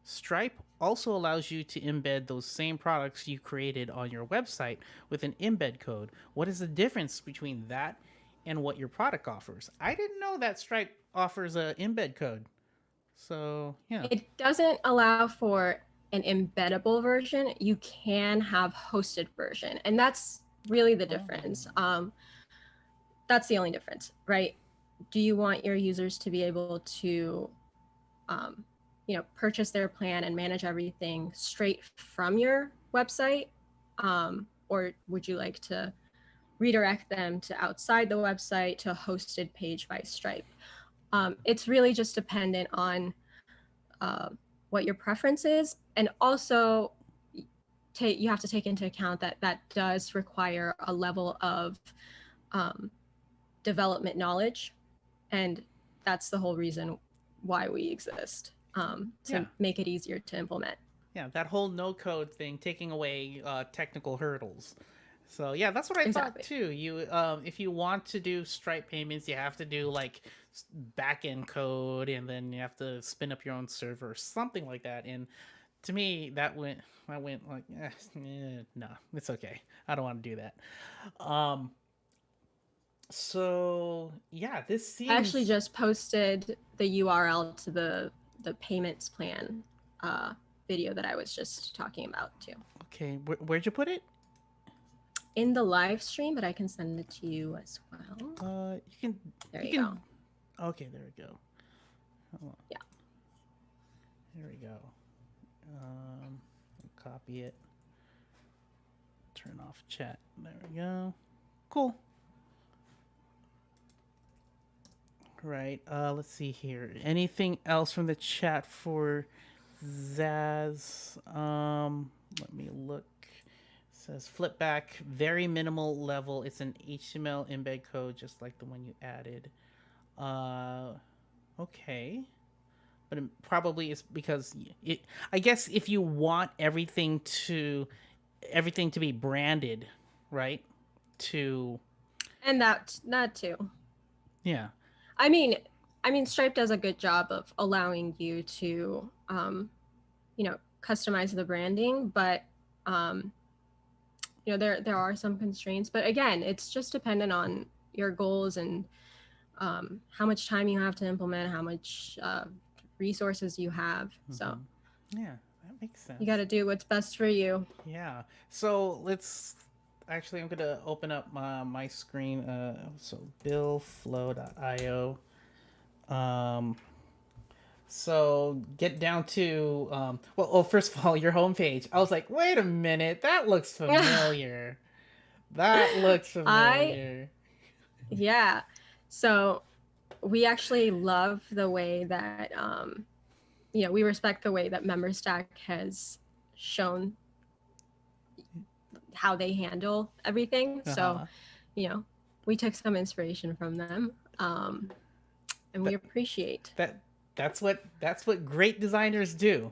Stripe also allows you to embed those same products you created on your website with an embed code. What is the difference between that and what your product offers? I didn't know that Stripe offers a embed code. So, yeah. It doesn't allow for an embeddable version. You can have hosted version, and that's really the Oh. difference. That's the only difference, right? Do you want your users to be able to, um, purchase their plan and manage everything straight from your website, or would you like to redirect them to outside the website to a hosted page by Stripe? It's really just dependent on uh, what your preference is, and also you have to take into account that that does require a level of um, development knowledge, and that's the whole reason why we exist, Yeah. to make it easier to implement. Yeah, that whole no code thing, taking away technical hurdles. So yeah, that's what I thought Exactly. too. You, if you want to do Stripe payments, you have to do like back end code, and then you have to spin up your own server, or something like that. And to me, I went like, no, it's okay. I don't want to do that. Um, so yeah, this I actually seems just posted the URL to the payments plan uh, video that I was just talking about too okay. Where'd you put it? in the live stream, but I can send it to you as well. You can, There you you go. can. Okay, there we go. Hold on. Yeah. There we go. Copy it. Turn off chat. There we go. Cool. Right. Let's see here. Anything else from the chat for Zaz? Let me look. It says flip back, very minimal level. It's an HTML embed code, just like the one you added. Uh, okay. But it probably is because it. I guess if you want everything to be branded, right? To And that too. yeah. I mean, Stripe does a good job of allowing you to, customize the branding, but there are some constraints. But again, it's just dependent on your goals and how much time you have to implement, how much resources you have. So Yeah, that makes sense. you got to do what's best for you. Yeah. So let's actually, I'm gonna open up my screen. So billflow.io. Um, so get down to well, oh, first of all, your homepage. I was like, wait a minute, that looks familiar. That looks I familiar. Yeah. So we actually love the way that we respect the way that MemberStack has shown how they handle everything. So, Uh-huh. we took some inspiration from them, and we That appreciate. that that's what great designers do.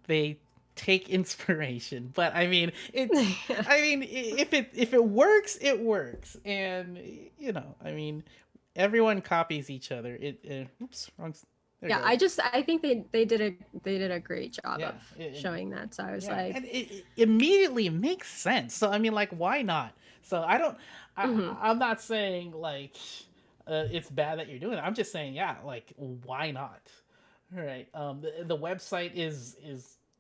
They take inspiration. But I mean, if it works, it works. And I mean, everyone copies each other. Oops, wrong. There Yeah, you go. I think they did a great job Yeah, of showing that. So I was yeah, like, and it immediately makes sense. So I mean, like, why not? So I don't. mm-hmm. I'm not saying like it's bad that you're doing it. I'm just saying, yeah, like, why not? All right. The website is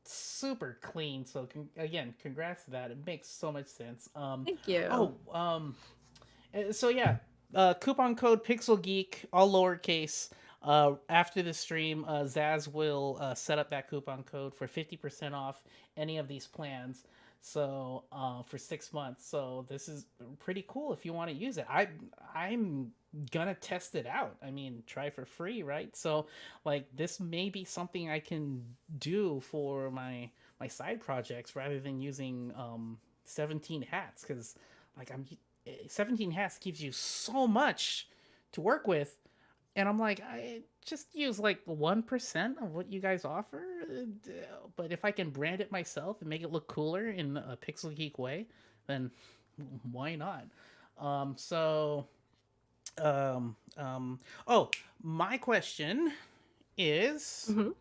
super clean. So again, congrats to that. It makes so much sense. Thank you. Oh. So yeah. Coupon code Pixel Geek, all lowercase. After the stream, Zaz will set up that coupon code for 50% off any of these plans. So for 6 months. So this is pretty cool if you want to use it. I'm gonna test it out. I mean, try for free, right? So like this may be something I can do for my side projects rather than using 17 hats, cuz like I'm 17 hats gives you so much to work with, and I'm like, I just use like 1% of what you guys offer. But if I can brand it myself and make it look cooler in a Pixel Geek way, then why not? So oh, my question is Mhm.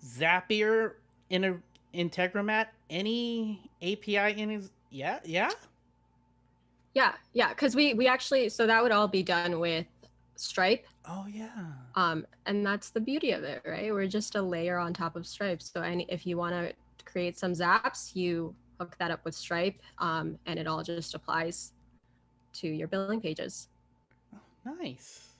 Zapier in a Integromat, any API in his, yeah. Yeah, because we actually, so that would all be done with Stripe. Oh yeah. And that's the beauty of it, right? We're just a layer on top of Stripe. So if you want to create some zaps, you hook that up with Stripe, and it all just applies to your billing pages. Oh, nice.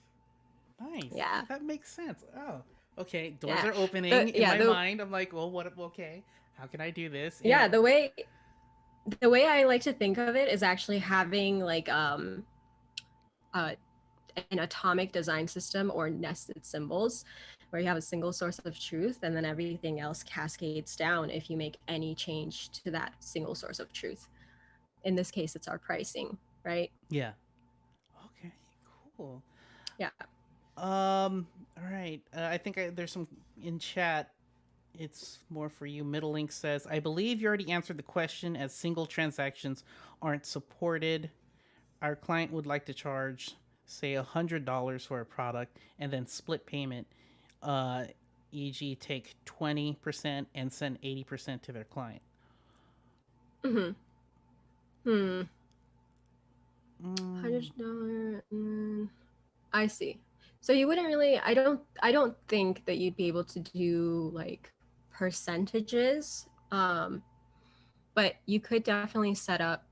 Nice. Yeah. That makes sense. Oh, okay. Doors Yeah. are opening in my The mind. I'm like, well, what? Okay, how can I do this? And yeah, the way I like to think of it is actually having like uh an atomic design system or nested symbols, where you have a single source of truth and then everything else cascades down if you make any change to that single source of truth. In this case, it's our pricing, right? yeah. Okay. Cool. Yeah. All right. I think there's some in chat. It's more for you. Middle Link says, I believe you already answered the question as single transactions aren't supported. Our client would like to charge, say, $100 for a product and then split payment, e.g., take 20% and send 80% to their client. Mm-hmm. Hmm. Mm, $100. I see. So you wouldn't really. I don't think that you'd be able to do like percentages. But you could definitely set up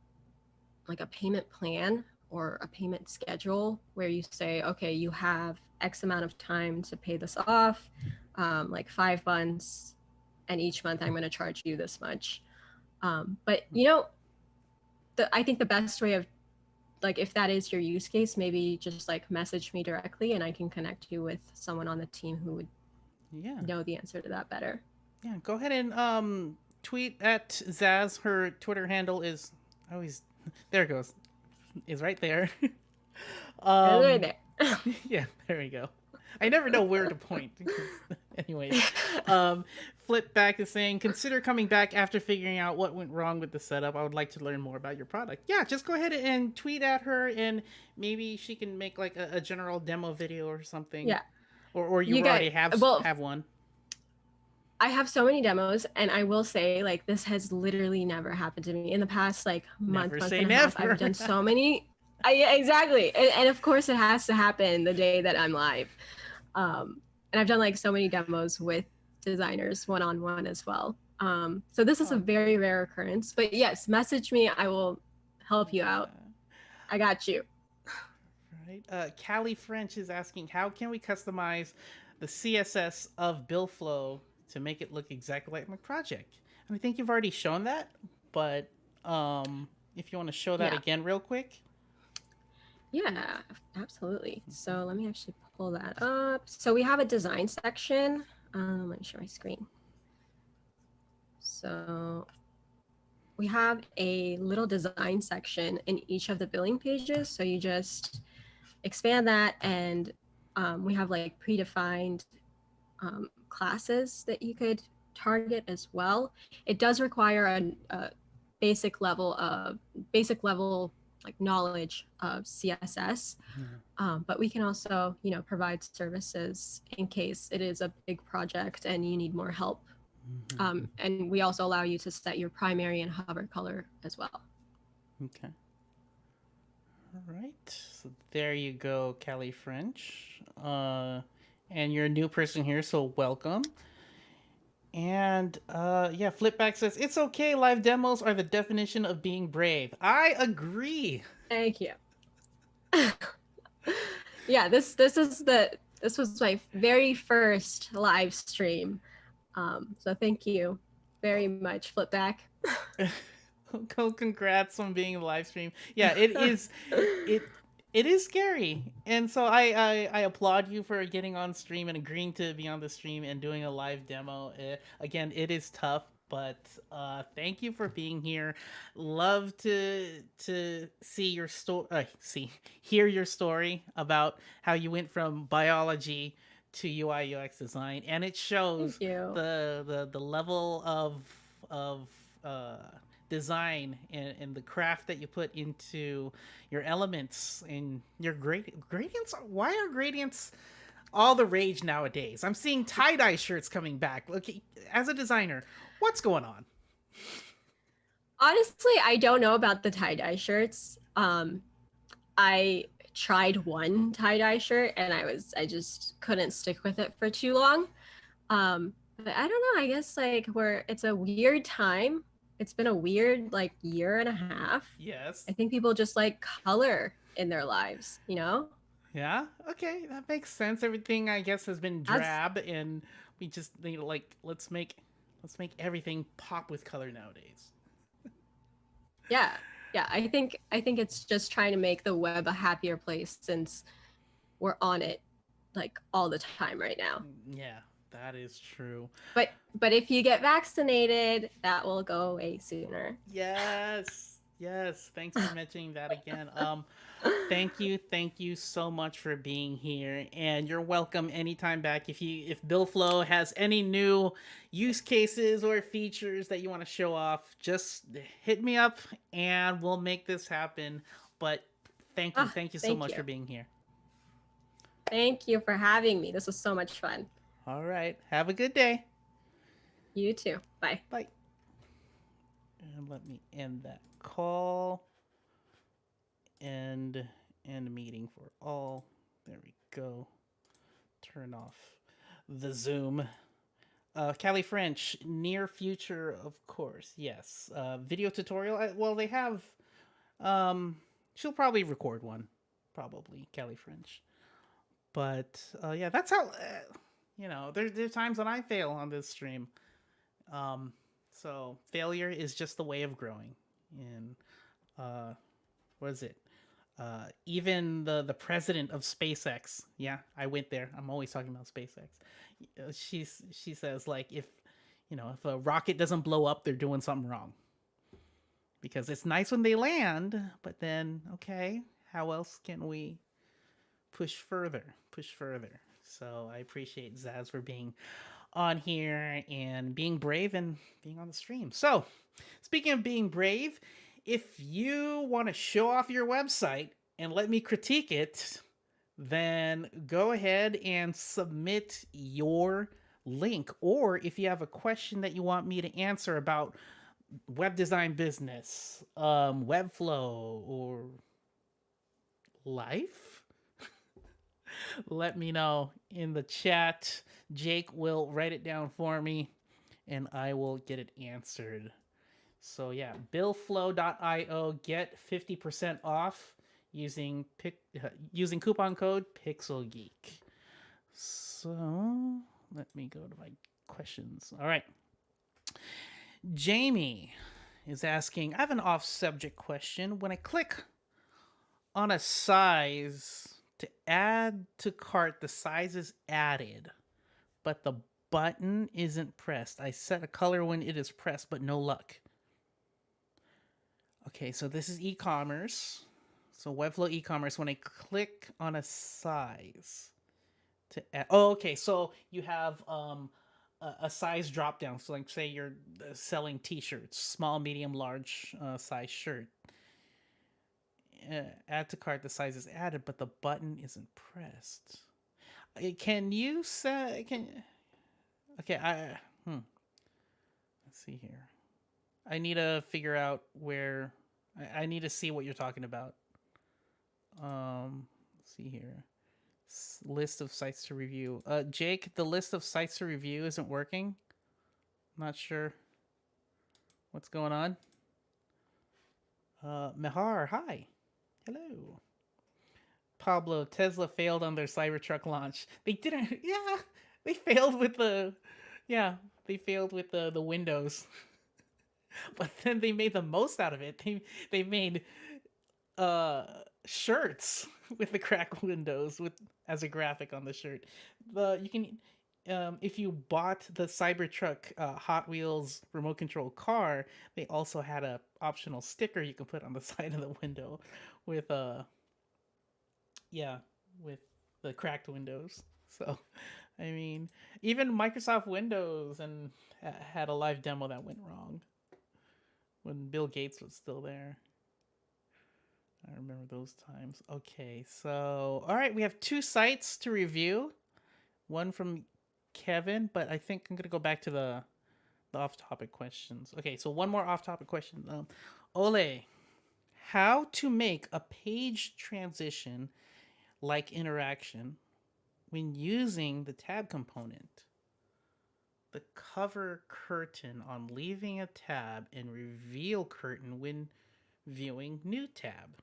like a payment plan or a payment schedule where you say, okay, you have X amount of time to pay this off, like 5 months, and each month I'm going to charge you this much. But I think the best way of, like, if that is your use case, maybe just like message me directly and I can connect you with someone on the team who would yeah. know the answer to that better. Yeah. Go ahead and tweet at Zaz. Her Twitter handle is always there. It goes, is right there. They're um, there. yeah, there we go. I never know where to point. Anyways, Flipback is saying, consider coming back after figuring out what went wrong with the setup. I would like to learn more about your product. Yeah, just go ahead and tweet at her, and maybe she can make like a general demo video or something. Yeah. Or you You already guys, have well, have one. I have so many demos, and I will say, like, this has literally never happened to me in the past, like, month Never say and a half. never. I've done so many. Yeah, exactly. And of course, it has to happen the day that I'm live. And I've done like so many demos with designers one-on-one as well. So this is a very rare occurrence. But yes, message me. I will help you out. I got you. Right. Callie French is asking, how can we customize the CSS of Billflow to make it look exactly like my project? And I think you've already shown that, but if you want to show that again real quick. Yeah, absolutely. So let me actually pull that up. So we have a design section. Let me share my screen. So we have a little design section in each of the billing pages. So you just expand that, and we have like predefined classes that you could target as well. It does require a basic level like knowledge of CSS, but we can also provide services in case it is a big project and you need more help. And we also allow you to set your primary and hover color as well. Okay. All right. So there you go, Callie French. And you're a new person here, so welcome. And yeah, Flipback says, it's okay, live demos are the definition of being brave. I agree. Thank you. Yeah, this was my very first live stream. So thank you very much, Flipback. Congrats on being a live stream. Yeah, it is It is scary, and so I applaud you for getting on stream and agreeing to be on the stream and doing a live demo. Again, it is tough, but thank you for being here. Love to see your story. See, hear your story about how you went from biology to UI UX design, and it Thank shows you. the level of uh, design and the craft that you put into your elements and your gradients. Why are gradients all the rage nowadays? I'm seeing tie-dye shirts coming back. Look, as a designer, what's going on? Honestly, I don't know about the tie-dye shirts. I tried one tie-dye shirt and I just couldn't stick with it for too long. But I don't know, I guess like it's a weird time. It's been a weird like year and a half. Yes. I think people just like color in their lives, you know? Yeah. Okay, that makes sense. Everything I guess has been That's drab, and we just need to like let's make everything pop with color nowadays. yeah. Yeah, I think it's just trying to make the web a happier place since we're on it like all the time right now. Yeah, that is true. But if you get vaccinated, that will go away sooner. Yes. Yes. Thanks for mentioning that again. Thank you so much for being here, and you're welcome anytime back. If Billflow has any new use cases or features that you want to show off, just hit me up and we'll make this happen. But Ah, thank you so thank much for you. being here. Thank you for having me. This was so much fun. All right, have a good day. You too. Bye. Bye. And let me end that call. End meeting for all. There we go. Turn off the Zoom. Callie French, near future, of course. Yes. Video tutorial. Well, they have. She'll probably record one. Probably Callie French. But yeah, that's how. There's times when I fail on this stream. So failure is just the way of growing. And what is it? Even the president of SpaceX, yeah, I went there. I'm always talking about SpaceX. She says like if a rocket doesn't blow up, they're doing something wrong. Because it's nice when they land, but then okay, how else can we push further? Push further. So I appreciate Zaz for being on here and being brave and being on the stream. So, speaking of being brave, if you want to show off your website and let me critique it, then go ahead and submit your link. Or if you have a question that you want me to answer about web design business, Webflow, or life, let me know in the chat. Jake will write it down for me and I will get it answered. So yeah, billflow.io, get 50% off using coupon code PixelGeek. So let me go to my questions. All right. Jamie is asking, I have an off-subject question. When I click on a size to add to cart, the size is added, but the button isn't pressed. I set a color when it is pressed, but no luck. Okay, so this is e-commerce. So Webflow e-commerce, when I click on a size to add, oh, okay, so you have a size drop down. So like say you're selling t-shirts, small, medium, large size shirt. Add to cart, the size is added, but the button isn't pressed. Can you say okay, let's see here. I need to figure out where I need to see what you're talking about. Let's see here. List of sites to review. Jake, the list of sites to review isn't working. I'm not sure what's going on. Mehar, hi. Hello. Pablo, Tesla failed on their Cybertruck launch. They didn't. Yeah, they failed with the. Yeah, they failed with the windows. But then they made the most out of it. They made shirts. with the crack windows with as a graphic on the shirt. The you can if you bought the Cybertruck Hot Wheels remote control car, they also had a optional sticker you can put on the side of the window with yeah, with the cracked windows. So, I mean, even Microsoft Windows and had a live demo that went wrong when Bill Gates was still there. I remember those times. Okay, so all right, we have two sites to review. One from Kevin, but I think I'm gonna go back to the off-topic questions. Okay, so one more off-topic question. Ole, how to make a page transition like interaction when using the tab component? The cover curtain on leaving a tab and reveal curtain when viewing new tab.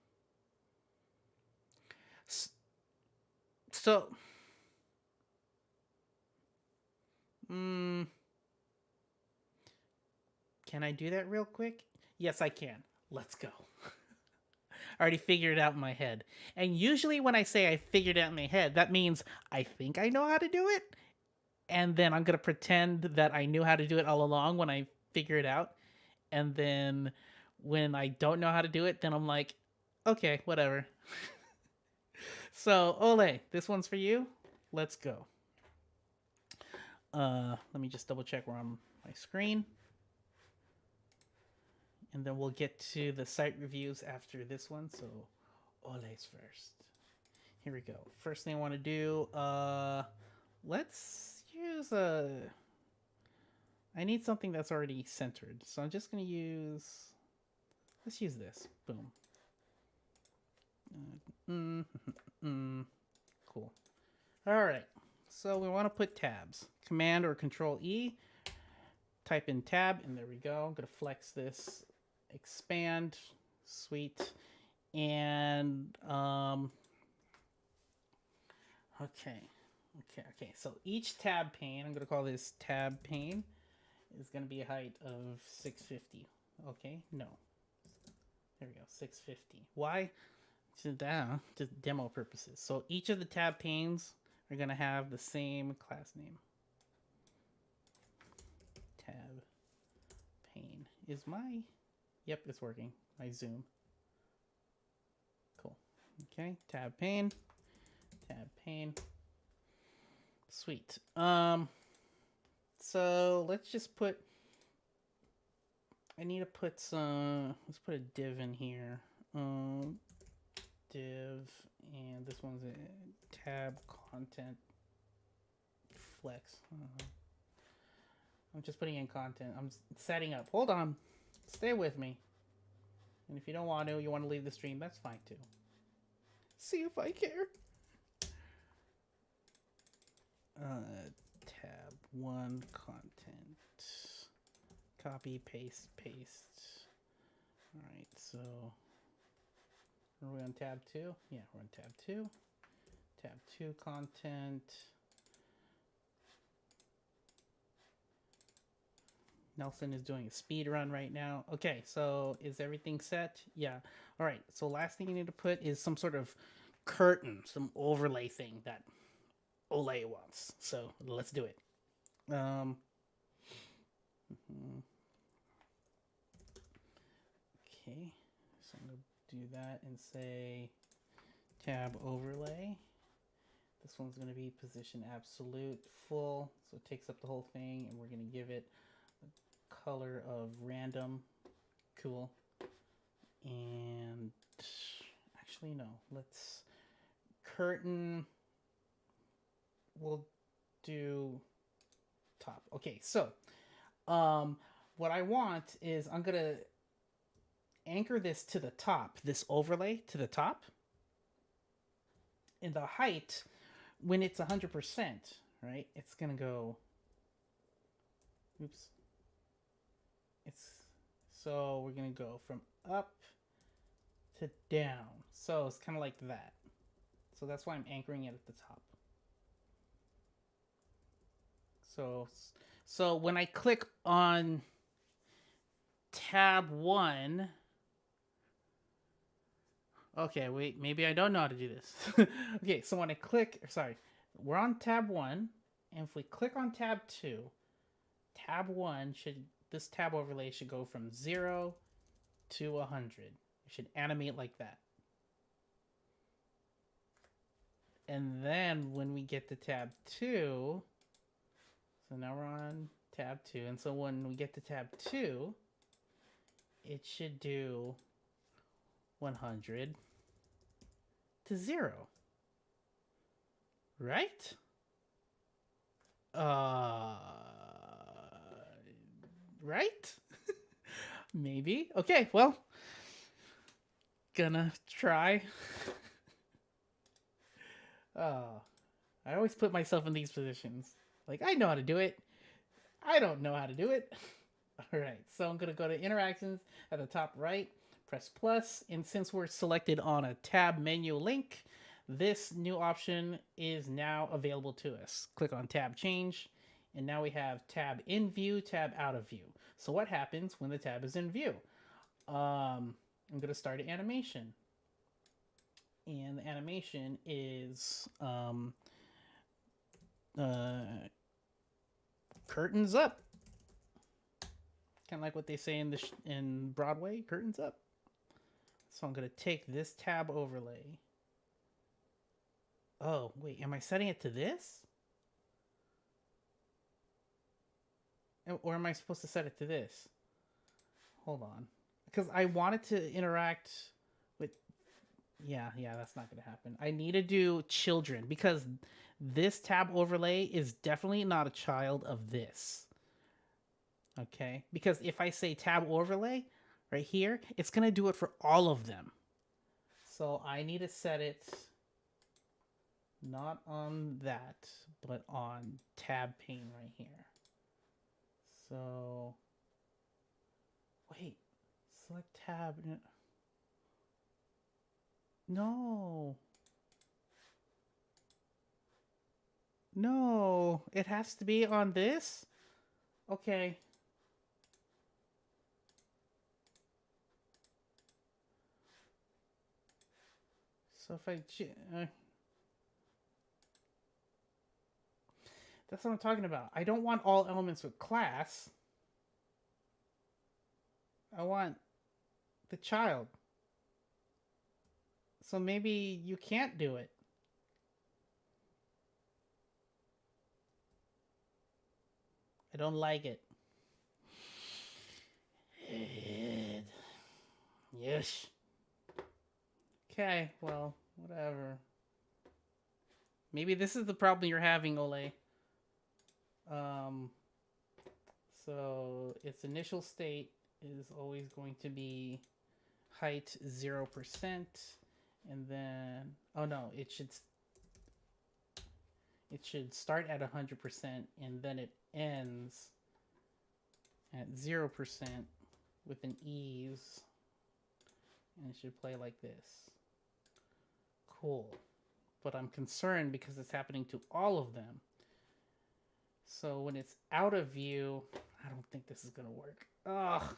So, can I do that real quick? Yes, I can. Let's go. I already figured it out in my head. And usually when I say I figured it out in my head, that means I think I know how to do it. And then I'm going to pretend that I knew how to do it all along when I figure it out. And then when I don't know how to do it, then I'm like, okay, whatever. So, Ole, this one's for you. Let's go. Let me just double check we're on my screen. And then we'll get to the site reviews after this one. So, Ole's first. Here we go. First thing I want to do, let's use a... I need something that's already centered. So I'm just going to use... Let's use this. Boom. Cool. All right. So we want to put tabs. Command or Control E. Type in tab, and there we go. I'm going to flex this. Expand. Sweet. And, okay. So each tab pane, I'm going to call this tab pane, is going to be a height of 650. Okay, no. There we go, 650. Why? Just demo purposes. So each of the tab panes are going to have the same class name. Tab pane is my... Yep, it's working. My zoom. Cool. Okay, tab pane. Tab pane. Sweet. So let's just put... I need to put some... Let's put a div in here. Div, and this one's a tab content flex. I'm just putting in content. I'm setting up. Hold on. Stay with me. And if you don't want to, you want to leave the stream, that's fine too. See if I care. Tab 1 content. Copy, paste, paste. Alright, so are we on tab 2? Yeah, we're on tab 2. Tab 2 content. Nelson is doing a speed run right now. Okay, so is everything set? Yeah. All right, so last thing you need to put is some sort of curtain, some overlay thing that Ole wants. So let's do it. Okay, so I'm going to do that and say tab overlay. This one's going to be position absolute full, so it takes up the whole thing, and we're going to give it color of random. Cool. And actually no, let's curtain, we'll do top. Okay, so what I want is I'm gonna anchor this to the top, this overlay to the top, and the height when it's 100%, right, it's gonna go, oops. So we're going to go from up to down. So it's kind of like that. So that's why I'm anchoring it at the top. So when I click on tab 1, Okay, wait, maybe I don't know how to do this. Okay, so when I click, sorry, we're on tab 1, and if we click on tab 2, tab 1 should, this tab overlay should go from 0 to 100. It should animate like that. And then when we get to tab 2, so now we're on tab 2, and so when we get to tab 2, it should do 100 to 0. Right? Right? Maybe. Okay, well, gonna try. I always put myself in these positions. Like, I know how to do it. I don't know how to do it. All right, so I'm gonna go to interactions at the top right, press plus, and since we're selected on a tab menu link, this new option is now available to us. Click on tab change, and now we have tab in view, tab out of view. So what happens when the tab is in view? I'm gonna start an animation, and the animation is curtains up. Kind of like what they say in Broadway, curtains up. So I'm going to take this tab overlay. Oh, wait, am I setting it to this? Or am I supposed to set it to this? Hold on. Because I wanted to interact with... Yeah, that's not going to happen. I need to do children, because this tab overlay is definitely not a child of this. Okay, because if I say tab overlay right here, it's going to do it for all of them. So I need to set it not on that, but on tab pane right here. So, wait, select tab. No. No, it has to be on this? Okay. So if that's what I'm talking about. I don't want all elements with class. I want the child. So maybe you can't do it. I don't like it. Yes. Okay, well, whatever. Maybe this is the problem you're having, Ole. So its initial state is always going to be height 0%, and then it should start at 100%, and then it ends at 0% with an ease, and it should play like this. Cool. But I'm concerned because it's happening to all of them. So when it's out of view, I don't think this is going to work. Ugh.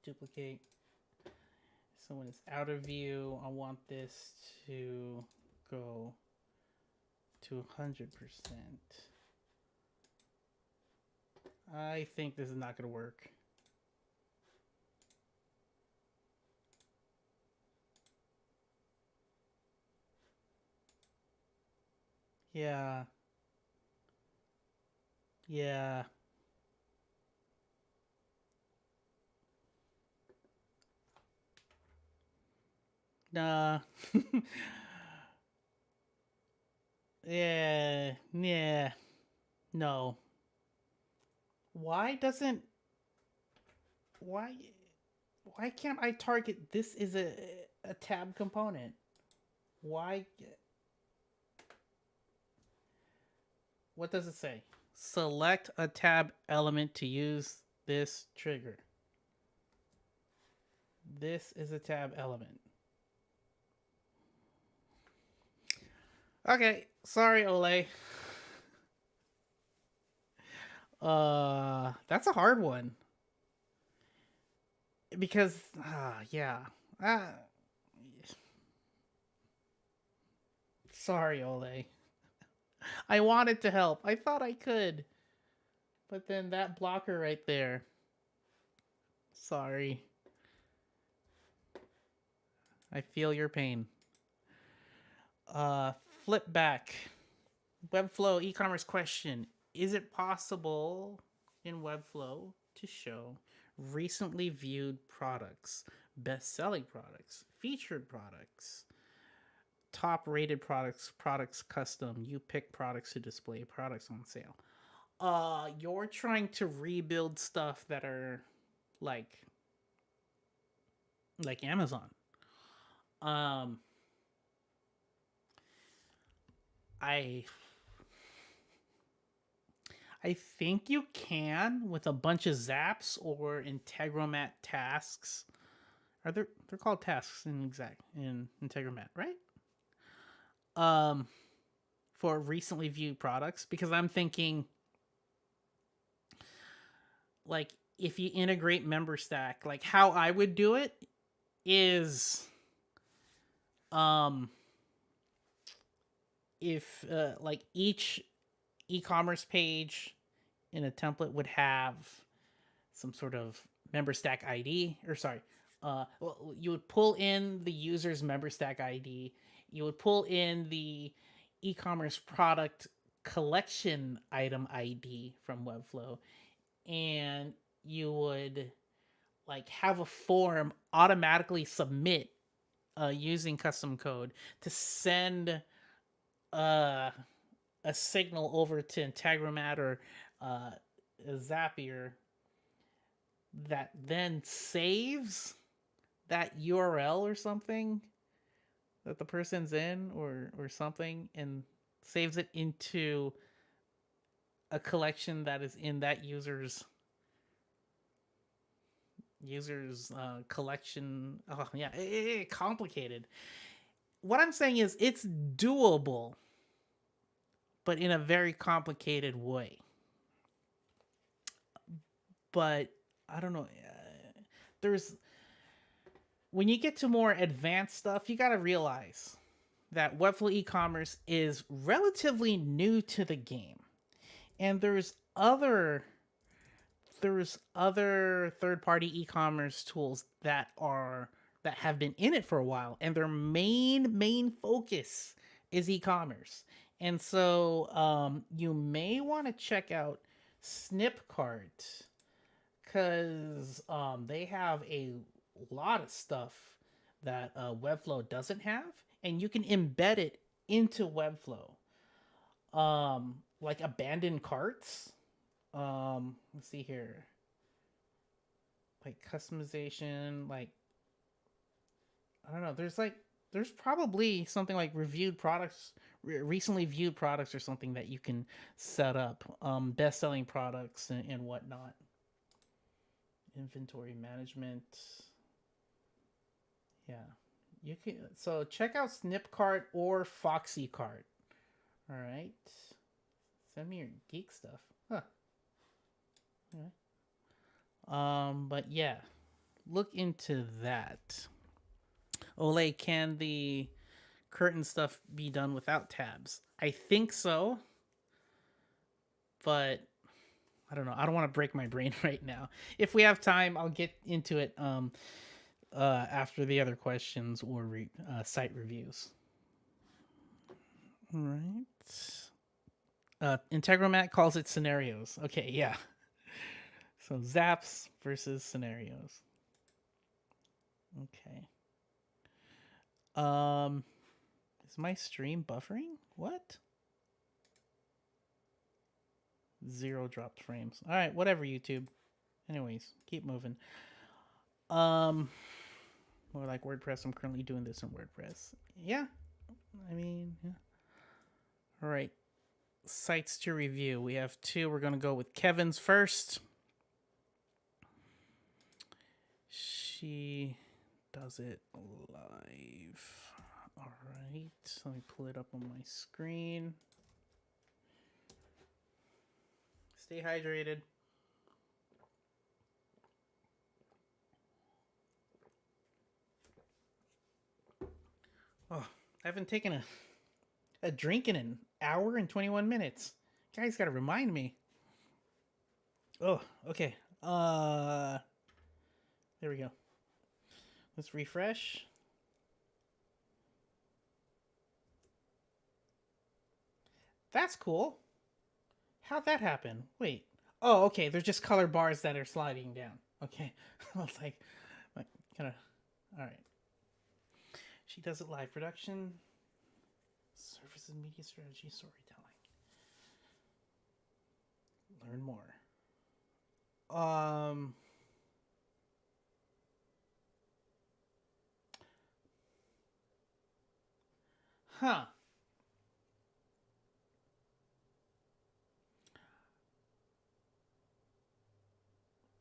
Duplicate. So when it's out of view, I want this to go to 100%. I think this is not going to work. Yeah. Yeah. Nah. Yeah. Yeah. No. Why can't I target this is a tab component? Why? What does it say? Select a tab element to use this trigger. This is a tab element. Okay, sorry, Ole. That's a hard one. Because, yeah. Sorry, Ole. I wanted to help. I thought I could. But then that blocker right there. Sorry. I feel your pain. Flip back. Webflow e-commerce question. Is it possible in Webflow to show recently viewed products, best-selling products, featured products, top-rated products, products custom, you pick products to display, products on sale? You're trying to rebuild stuff that are like Amazon. Um I I think you can with a bunch of zaps or integromat tasks. Are they're called tasks in integromat, right? Um for recently viewed products, because I'm thinking like if you integrate member stack, like how I would do it is um if like each e-commerce page in a template would have some sort of member stack ID, or sorry, well, you would pull in the user's member stack ID. You would pull in the e-commerce product collection item ID from Webflow, and you would like have a form automatically submit using custom code to send uh, a signal over to Integromat or Zapier that then saves that URL or something that the person's in, or something, and saves it into a collection that is in that user's collection. Oh yeah, complicated. What I'm saying is it's doable, but in a very complicated way. But I don't know. There's when you get to more advanced stuff, you got to realize that Webflow e-commerce is relatively new to the game, and there's other third-party e-commerce tools that have been in it for a while, and their main focus is e-commerce. And so you may want to check out Snipcart, because they have a lot of stuff that Webflow doesn't have, and you can embed it into Webflow. Like abandoned carts. Let's see here. Like customization, like I don't know. There's probably something like reviewed products, recently viewed products, or something that you can set up. Best selling products and whatnot. Inventory management. Yeah, you can. So check out Snipcart or FoxyCart. All right. Send me your geek stuff. Huh. Okay. But yeah, look into that. Ole, can the curtain stuff be done without tabs? I think so, but I don't know. I don't want to break my brain right now. If we have time, I'll get into it after the other questions or site reviews. All right. Integromat calls it scenarios. Okay, yeah. So zaps versus scenarios. Okay. Is my stream buffering? What? 0 dropped frames. All right, whatever, YouTube. Anyways, keep moving. More like WordPress. I'm currently doing this in WordPress. Yeah. I mean, yeah. All right. Sites to review. We have 2. We're going to go with Kevin's first. She does it live. All right. Let me pull it up on my screen. Stay hydrated. Oh, I haven't taken a drink in an hour and 21 minutes. Guys, gotta remind me. Oh, okay. There we go. Let's refresh. That's cool. How'd that happen? Wait. Oh, okay. They're just color bars that are sliding down. Okay. I was like kind of. All right. She does it live. Production, services, media strategy, storytelling. Learn more. Huh.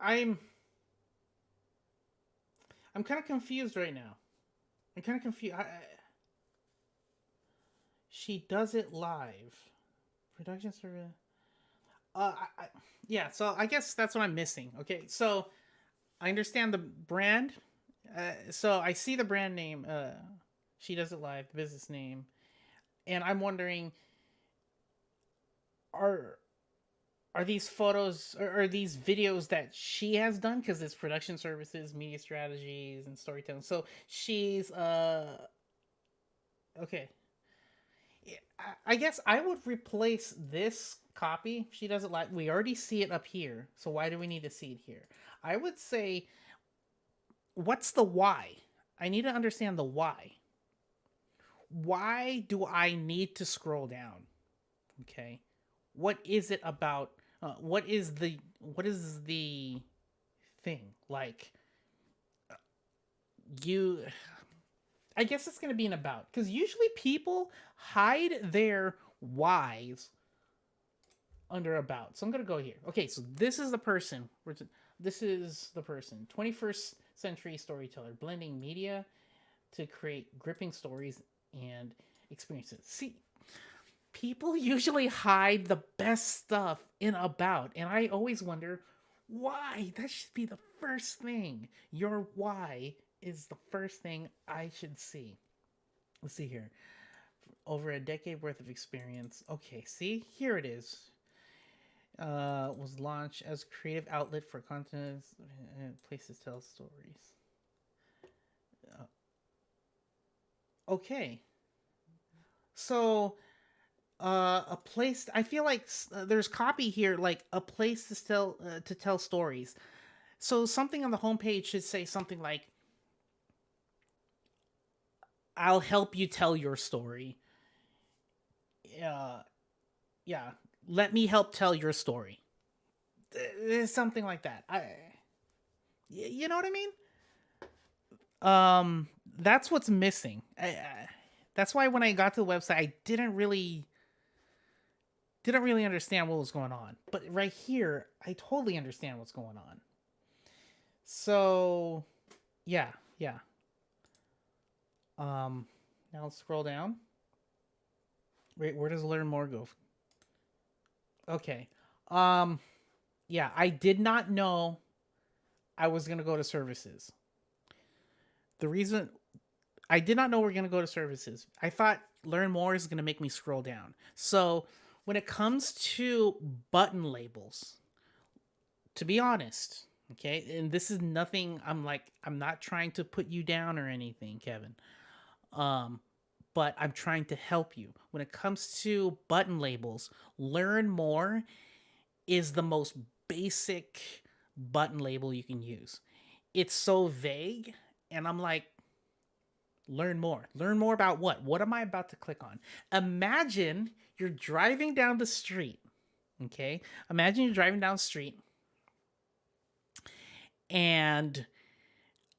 I'm kind of confused right now. I'm kind of confused. She does it live. Production service. Yeah. So I guess that's what I'm missing. Okay. So I understand the brand. So I see the brand name. She does it live. The business name, and I'm wondering, are these photos or are these videos that she has done, because it's production services, media strategies, and storytelling. So she's okay. I guess I would replace this copy. She does it like we already see it up here. So why do we need to see it here? I would say, what's the why? I need to understand the why. Why do I need to scroll down? Okay. What is it about? What is the thing? Like, you, I guess it's going to be an about, because usually people hide their whys under about. So I'm going to go here. Okay, so this is the person. This is the person. 21st century storyteller, blending media to create gripping stories and experiences. See, people usually hide the best stuff in about, and I always wonder why. That should be the first thing. Your why is the first thing I should see. Let's see here. Over a decade worth of experience. Okay, see, here it is. Was launched as a creative outlet for content and places to tell stories. Okay. So, a place. I feel like there's copy here, like a place to tell stories. So something on the homepage should say something like, "I'll help you tell your story." Yeah. Let me help tell your story. Something like that. You know what I mean? That's what's missing. That's why when I got to the website, I didn't really understand what was going on. But right here, I totally understand what's going on. So, yeah. Now let's scroll down. Wait, where does learn more go? Okay. Yeah, I did not know I was going to go to services. The reason I did not know we're going to go to services. I thought learn more is going to make me scroll down. So, when it comes to button labels, to be honest, okay, and this is nothing, I'm not trying to put you down or anything, Kevin. But I'm trying to help you. When it comes to button labels, learn more is the most basic button label you can use. It's so vague, and I'm like, learn more. Learn more about what? What am I about to click on? Imagine you're driving down the street. Okay? Imagine you're driving down the street, and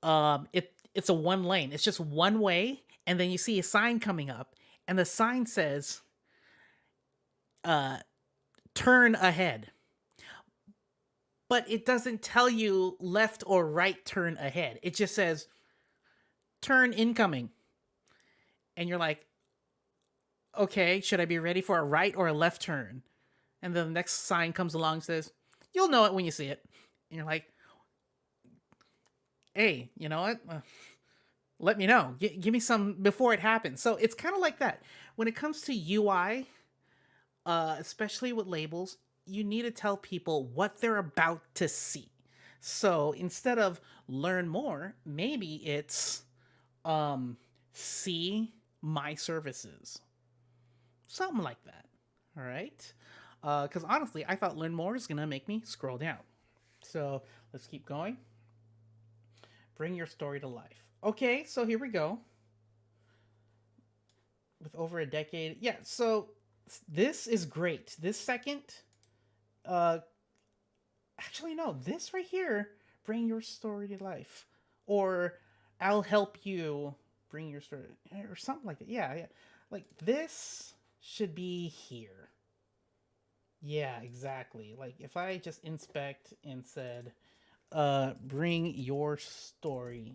it's a one lane. It's just one way, and then you see a sign coming up, and the sign says turn ahead. But it doesn't tell you left or right turn ahead. It just says turn incoming. And you're like, okay, should I be ready for a right or a left turn? And then the next sign comes along and says, you'll know it when you see it. And you're like, hey, you know what? let me know. Give me some before it happens. So it's kind of like that. When it comes to UI, especially with labels, you need to tell people what they're about to see. So instead of learn more, maybe it's see my services. Something like that. All right. Because honestly, I thought learn more is going to make me scroll down. So let's keep going. Bring your story to life. Okay, so here we go. With over a decade. Yeah, so this is great. This second, uh, actually, no, this right here, bring your story to life. Or I'll help you bring your story, or something like that. Yeah, yeah. Like this should be here. Yeah, exactly. Like if I just inspect and said, bring your stories.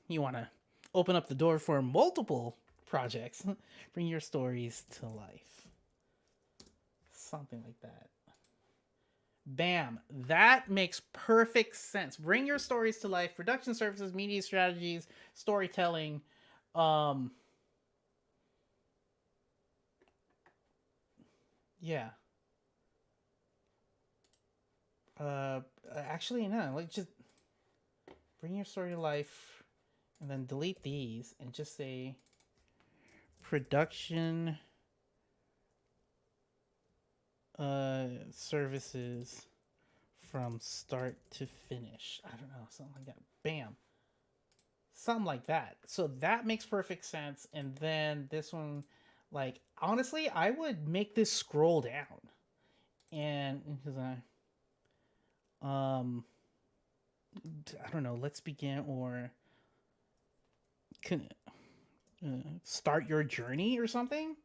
You want to open up the door for multiple projects. Bring your stories to life. Something like that. Bam. That makes perfect sense. Bring your stories to life. Production services, media strategies, storytelling. Yeah. Actually, no. Like just bring your story to life, and then delete these, and just say production services from start to finish. I don't know, something like that. Bam. Something like that. So that makes perfect sense. And then this one, like, honestly, I would make this scroll down. And because I don't know, let's begin or can start your journey or something.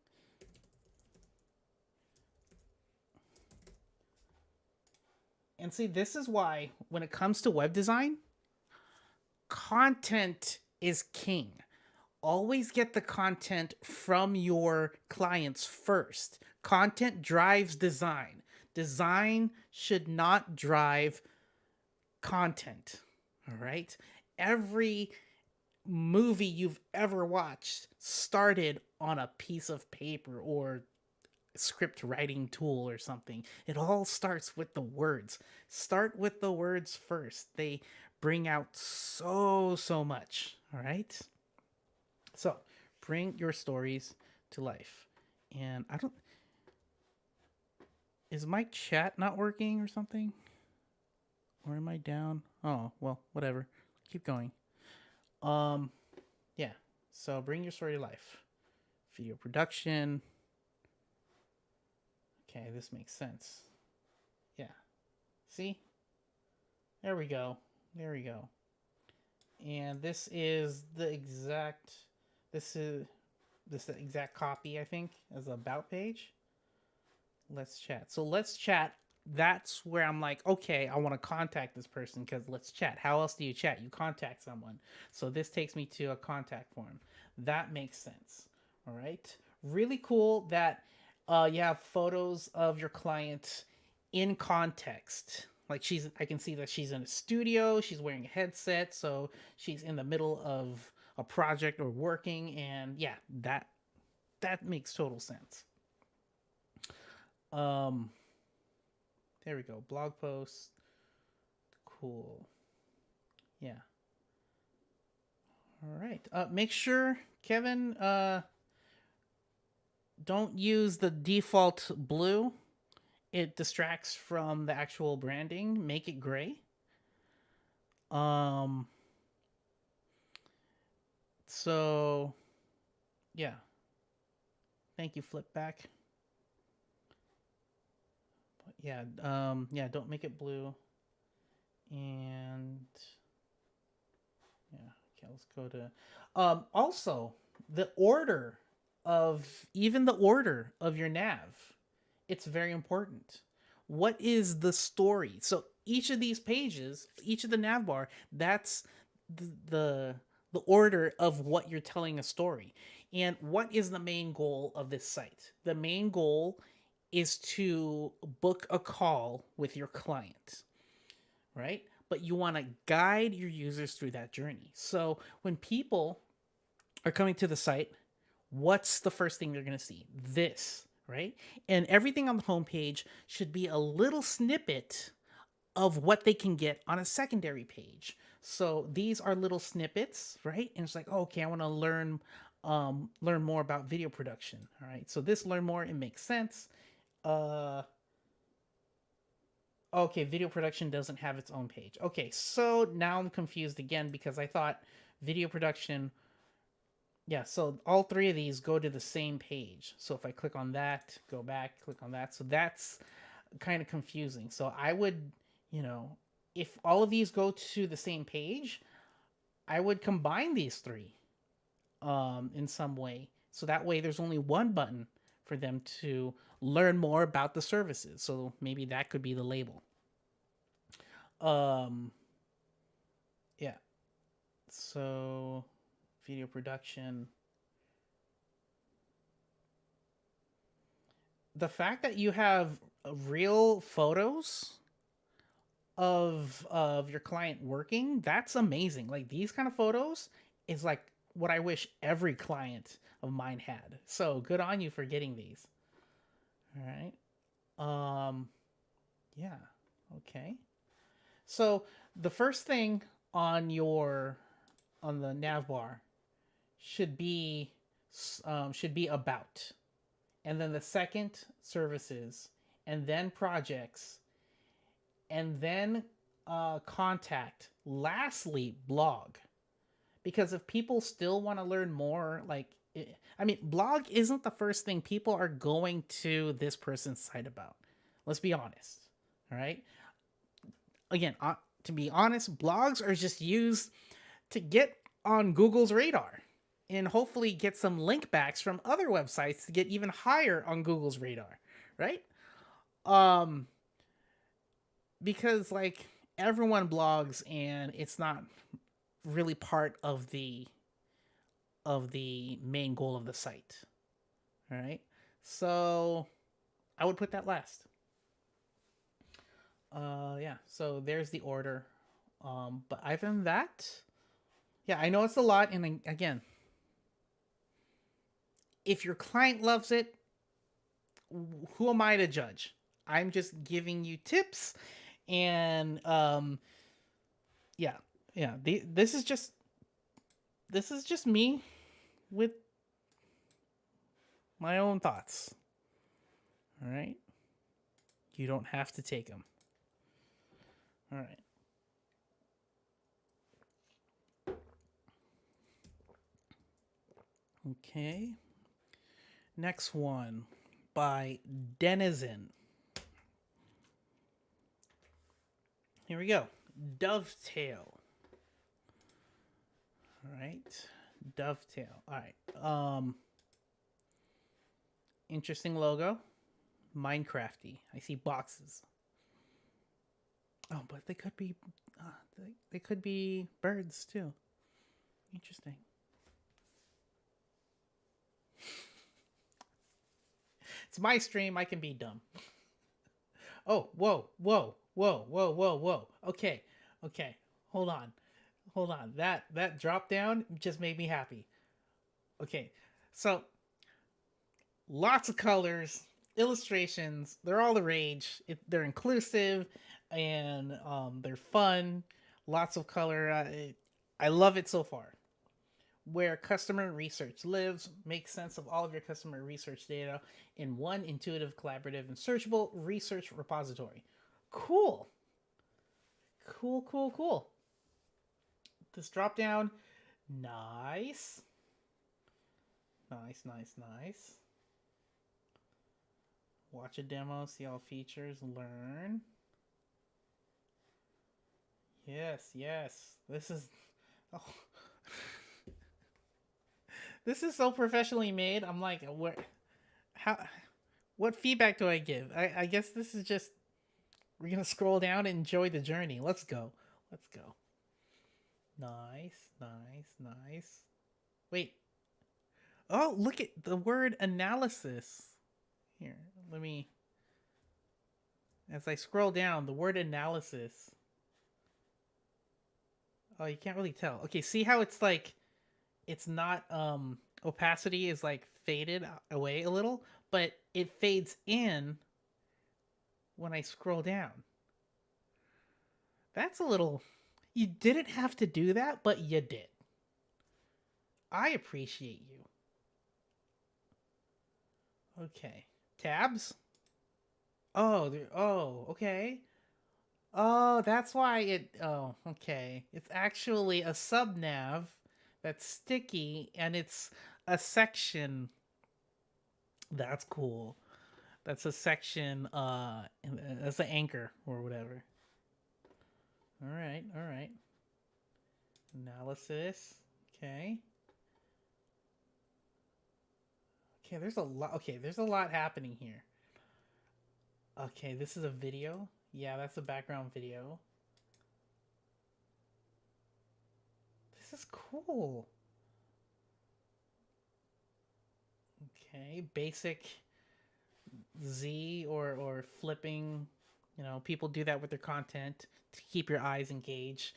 And see, this is why when it comes to web design, content is king. Always get the content from your clients first. Content drives design. Design should not drive content. All right? Every movie you've ever watched started on a piece of paper or script writing tool or something. It all starts with the words. Start with the words first. They bring out so much. All right? So, bring your stories to life. And I don't. Is my chat not working or something? Or am I down? Oh, well, whatever. Keep going. Yeah. So, bring your story to life. Video production. Okay, this makes sense. Yeah. See? There we go. There we go. And this is the exact. This is the exact copy, I think, as the about page. Let's chat. So let's chat. That's where I'm like, okay, I want to contact this person because let's chat. How else do you chat? You contact someone. So this takes me to a contact form. That makes sense. All right. Really cool that you have photos of your client in context. Like I can see that she's in a studio. She's wearing a headset, so she's in the middle of a project or working, and yeah, that makes total sense. There we go. Blog posts. Cool. Yeah. All right. Make sure, Kevin, don't use the default blue. It distracts from the actual branding. Make it gray. So yeah. Thank you, Flipback. Yeah, yeah, don't make it blue. And yeah, okay, let's go to also the order even the order of your nav. It's very important. What is the story? So each of these pages, each of the nav bar, that's the order of what you're telling a story. And what is the main goal of this site? The main goal is to book a call with your client, right? but you want to guide your users through that journey. So when people are coming to the site, what's the first thing they're going to see? This, right? And everything on the homepage should be a little snippet of what they can get on a secondary page. So these are little snippets, right? And it's like, oh, okay, I want to learn more about video production. All right. So this learn more, it makes sense. Okay, video production doesn't have its own page. Okay, so now I'm confused again because I thought video production. Yeah, so all three of these go to the same page. So if I click on that, go back, click on that. So that's kind of confusing. So I would, if all of these go to the same page, I would combine these three in some way. So that way there's only one button for them to learn more about the services. So maybe that could be the label. Yeah. So video production. The fact that you have real photos of your client working, that's amazing. Like these kind of photos is like what I wish every client of mine had. So good on you for getting these. All right. Yeah. Okay. So the first thing on the nav bar should be about, and then the second services, and then projects, and then contact. Lastly, blog, because if people still want to learn more, blog isn't the first thing people are going to this person's site about. Let's be honest. All right. Again, to be honest, blogs are just used to get on Google's radar and hopefully get some link backs from other websites to get even higher on Google's radar, right? Because like everyone blogs and it's not really part of the main goal of the site. All right? So I would put that last. Yeah, so there's the order. But other than that, yeah, I know it's a lot, and again, if your client loves it, who am I to judge? I'm just giving you tips, and yeah. This is just me with my own thoughts. All right, you don't have to take them. All right. Okay. Next one by Denizen. Here we go. Dovetail. All right. Dovetail. All right. Interesting logo. Minecrafty. I see boxes. Oh, but they could be birds too. Interesting. It's my stream. I can be dumb. Oh, whoa. Okay. Hold on. That drop down just made me happy. Okay. So lots of colors, illustrations. They're all the rage. They're inclusive and they're fun. Lots of color. I love it so far. Where customer research lives, make sense of all of your customer research data in one intuitive, collaborative, and searchable research repository. Cool. This drop down, nice. Watch a demo, see all features, learn. Yes. This is... Oh. This is so professionally made. I'm like, what feedback do I give? I guess this is just, we're going to scroll down and enjoy the journey. Let's go. Nice. Wait. Oh, look at the word analysis. Here, as I scroll down, the word analysis. Oh, you can't really tell. Okay, see how it's like it's not opacity is like faded away a little, but it fades in when I scroll down. That's a little. You didn't have to do that, but you did. I appreciate you. Okay. Tabs? Oh, oh, okay. Oh, that's why it. Oh, okay. It's actually a subnav that's sticky, and it's a section. That's cool. That's a section. That's an anchor or whatever. All right, all right. Analysis. Okay. Okay, there's a lot. Okay, there's a lot happening here. Okay, this is a video. Yeah, that's a background video. This is cool. Okay, basic Z or flipping. You know, people do that with their content to keep your eyes engaged.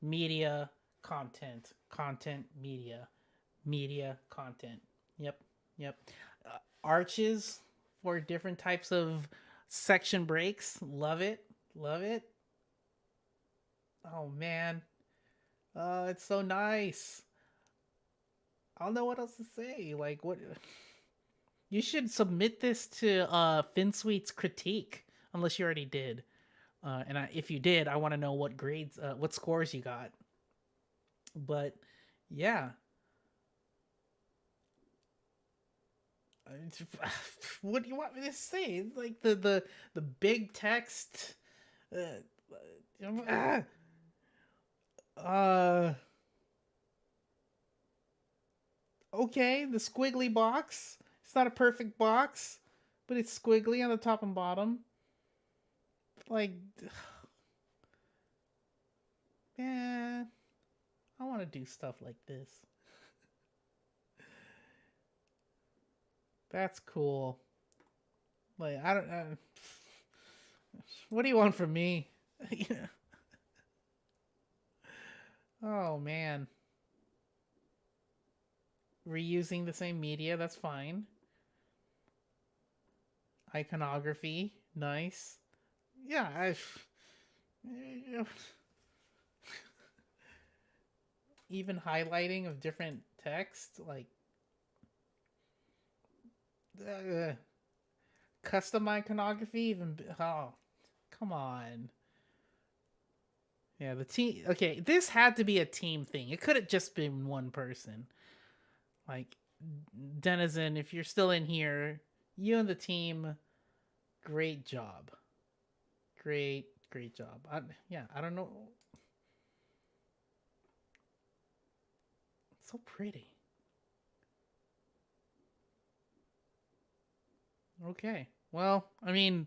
Media, content, media, content. Yep, yep. Arches for different types of section breaks. Love it, love it. Oh man, it's so nice. I don't know what else to say. Like, what? You should submit this to FinSuite's critique, unless you already did. If you did, I want to know what grades, what scores you got. But yeah, what do you want me to say? It's like the big text. Uh, uh, okay, the squiggly box. It's not a perfect box, but it's squiggly on the top and bottom. Like, yeah, I want to do stuff like this. That's cool. Like, I don't. What do you want from me? Oh man, reusing the same media. That's fine. Iconography, nice. Yeah, even highlighting of different text, like uh, custom iconography. Even oh, come on. Yeah, the team. Okay, this had to be a team thing. It could have just been one person. Like Denizen, if you're still in here, you and the team, great job. Great job. Yeah, I don't know. It's so pretty. Okay. Well, I mean,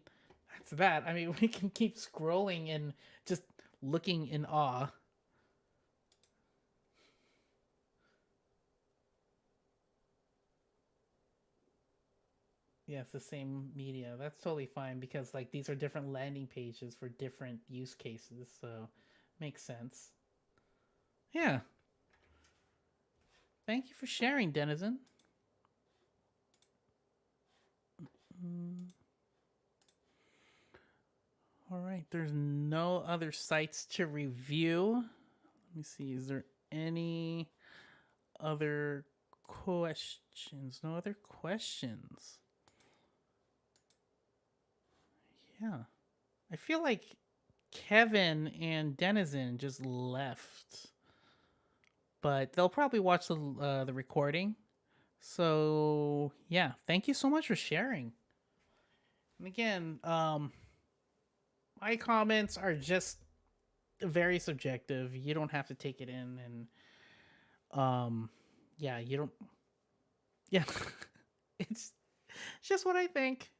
that's that. I mean, we can keep scrolling and just looking in awe. Yeah, it's the same media. That's totally fine because like these are different landing pages for different use cases, so makes sense. Yeah. Thank you for sharing, Denizen. All right, there's no other sites to review. Let me see. Is there any other questions? No other questions. Yeah. I feel like Kevin and Denizen just left, but they'll probably watch the recording. So yeah, thank you so much for sharing. And again, my comments are just very subjective. You don't have to take it in, and yeah, you don't. Yeah, it's just what I think.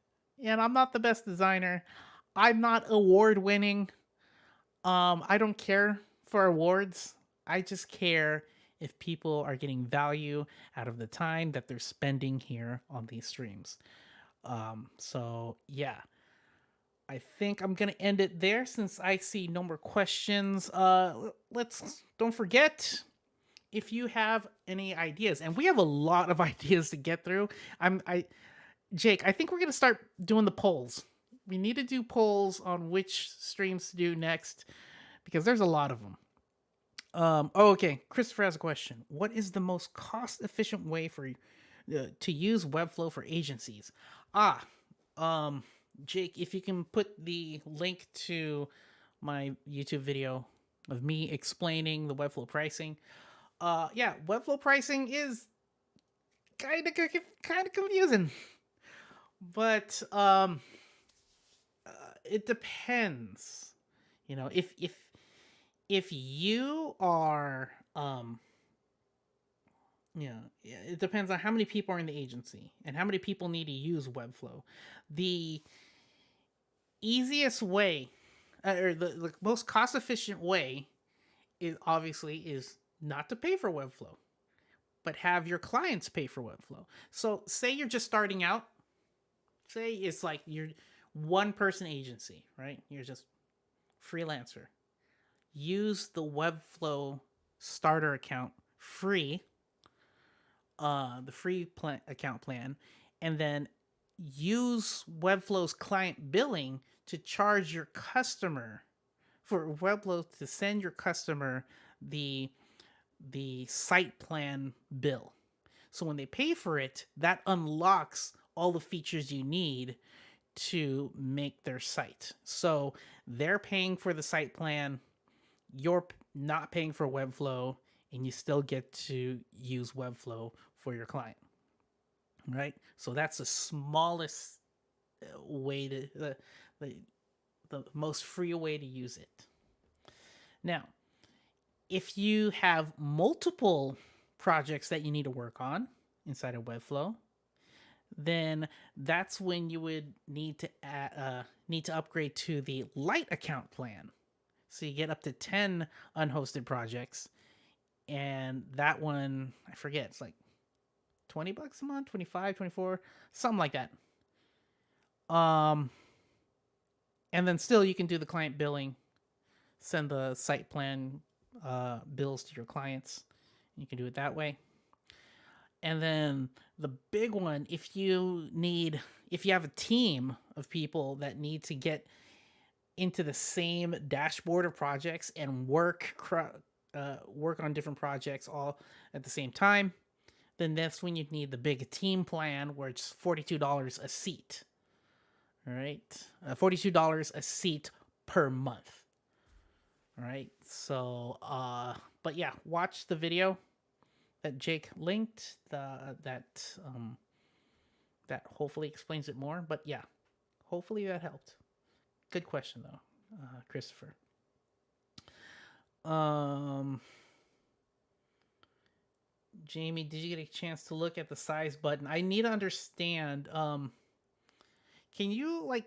And I'm not the best designer. I'm not award winning. I don't care for awards. I just care if people are getting value out of the time that they're spending here on these streams. So yeah, I think I'm gonna end it there since I see no more questions. Let's don't forget if you have any ideas, and we have a lot of ideas to get through. Jake, I think we're gonna start doing the polls. We need to do polls on which streams to do next because there's a lot of them. Okay. Christopher has a question. What is the most cost-efficient way for to use Webflow for agencies? Ah, um, Jake, if you can put the link to my YouTube video of me explaining the Webflow pricing. Yeah, Webflow pricing is kind of confusing, but it depends. You know, if you are yeah, it depends on how many people are in the agency and how many people need to use Webflow. The easiest way, or the most cost efficient way, is obviously is not to pay for Webflow, but have your clients pay for Webflow. So, say you're just starting out. Say it's like you're one person agency, right? You're just freelancer. Use the Webflow starter account free, the free account plan, and then use Webflow's client billing to charge your customer for Webflow to send your customer the site plan bill. So when they pay for it, that unlocks all the features you need to make their site. So they're paying for the site plan, you're not paying for Webflow, and you still get to use Webflow for your client. Right? So that's the smallest way to the most free way to use it. Now, if you have multiple projects that you need to work on inside of Webflow, then that's when you would need to upgrade to the light account plan. So you get up to 10 unhosted projects, and that one, I forget, it's like $20 a month, 25, 24, something like that. And then still you can do the client billing, send the site plan bills to your clients. You can do it that way. And then the big one, if you have a team of people that need to get into the same dashboard of projects and work on different projects all at the same time, then that's when you need the big team plan where it's $42 a seat. All right, $42 a seat per month. All right, so but yeah, watch the video that Jake linked. That hopefully explains it more. But yeah, hopefully that helped. Good question though, Christopher. Jamie, did you get a chance to look at the size button? I need to understand. Can you like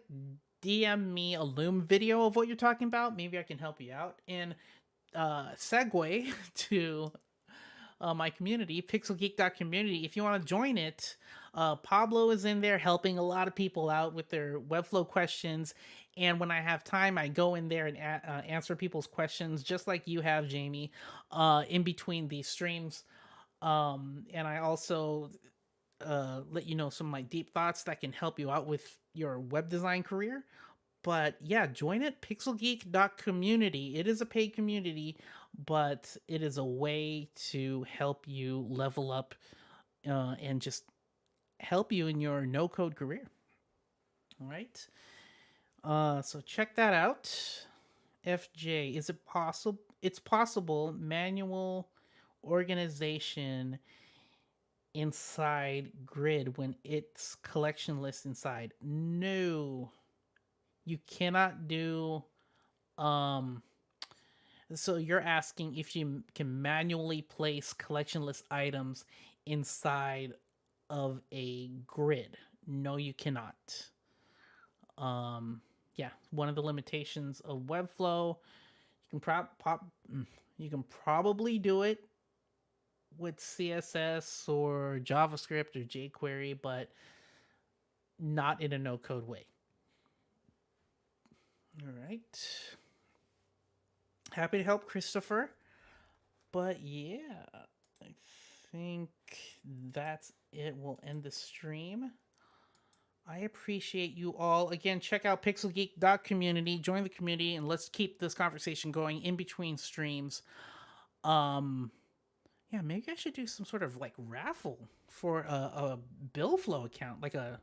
DM me a Loom video of what you're talking about? Maybe I can help you out. And segue to my community, pixelgeek.community. If you want to join it, Pablo is in there helping a lot of people out with their Webflow questions. And when I have time, I go in there and answer people's questions, just like you have, Jamie, in between these streams. And I also let you know some of my deep thoughts that can help you out with your web design career. But yeah, join it, pixelgeek.community. It is a paid community, but it is a way to help you level up and just help you in your no-code career. All right. So check that out. FJ, is it possible? It's possible manual organization inside grid when it's collection list inside. No, you cannot do so you're asking if you can manually place collection list items inside of a grid. No, you cannot. Yeah, one of the limitations of Webflow. You can probably do it with CSS or JavaScript or jQuery, but not in a no-code way. All right. Happy to help, Christopher. But yeah, I think that's it. We'll end the stream. I appreciate you all. Again, check out pixelgeek.community, join the community, and let's keep this conversation going in between streams. Yeah, maybe I should do some sort of like raffle for a Billflow account, like a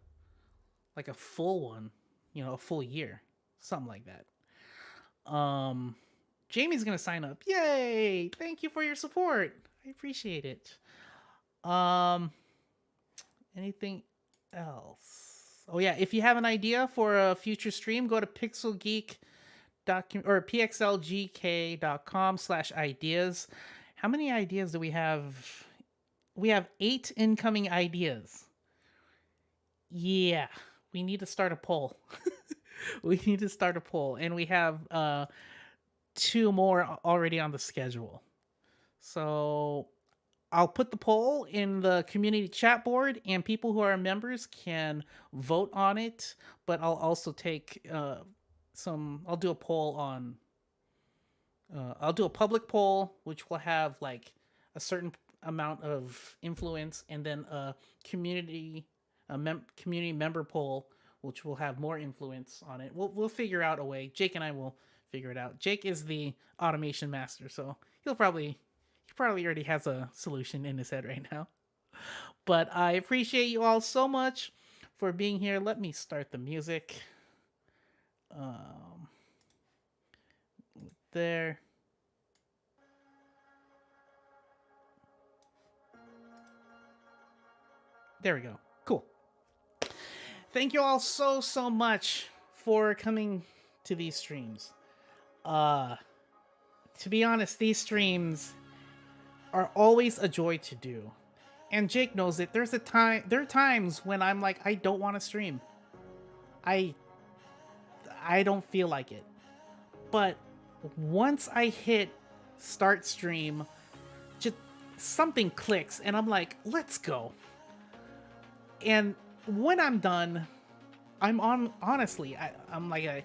full one, a full year, something like that. Jamie's gonna sign up. Yay! Thank you for your support. I appreciate it. Anything else? Oh yeah, if you have an idea for a future stream, go to pixelgeek.com/ideas. How many ideas do we have? We have 8 incoming ideas. Yeah, we need to start a poll. We need to start a poll, and we have 2 more already on the schedule. So I'll put the poll in the community chat board, and people who are members can vote on it. But I'll also take I'll do a poll on. I'll do a public poll, which will have like a certain amount of influence, and then a community member poll, which will have more influence on it. We'll figure out a way. Jake and I will figure it out. Jake is the automation master, so he probably already has a solution in his head right now. But I appreciate you all so much for being here. Let me start the music. There. There we go. Cool. Thank you all so much for coming to these streams. To be honest, these streams are always a joy to do. And Jake knows it. There are times when I'm like, I don't want to stream. I don't feel like it. But once I hit start stream, just something clicks and I'm like, let's go. And when I'm done, honestly, I'm like a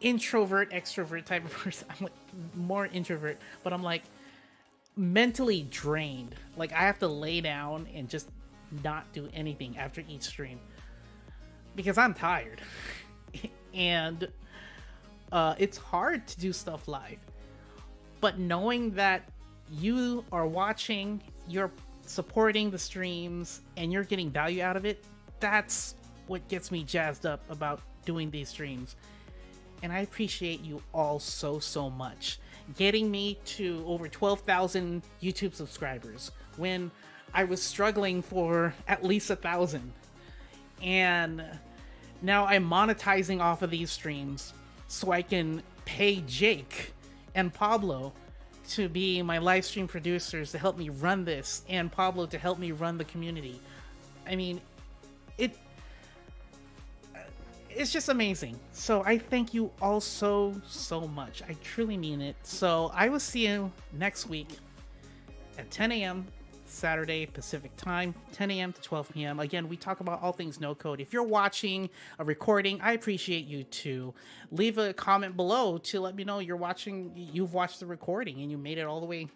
introvert, extrovert type of person. I'm like more introvert, but I'm like mentally drained. Like I have to lay down and just not do anything after each stream because I'm tired. And it's hard to do stuff live. But knowing that you are watching, you're supporting the streams, and you're getting value out of it, that's what gets me jazzed up about doing these streams. And I appreciate you all so much. Getting me to over 12,000 YouTube subscribers when I was struggling for at least 1,000. And now I'm monetizing off of these streams so I can pay Jake and Pablo to be my live stream producers to help me run this, and Pablo to help me run the community. I mean, it's just amazing. So I thank you all so much. I truly mean it. So I will see you next week at 10 a.m. Saturday Pacific time, 10 a.m. to 12 p.m. Again, we talk about all things no code. If you're watching a recording, I appreciate you to leave a comment below to let me know you've watched the recording and you made it all the way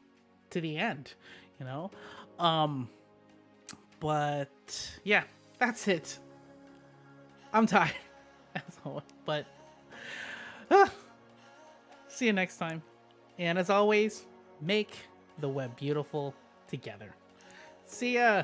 to the end, But yeah, that's it. I'm tired, as always, but see you next time. And as always, make the web beautiful together. See ya!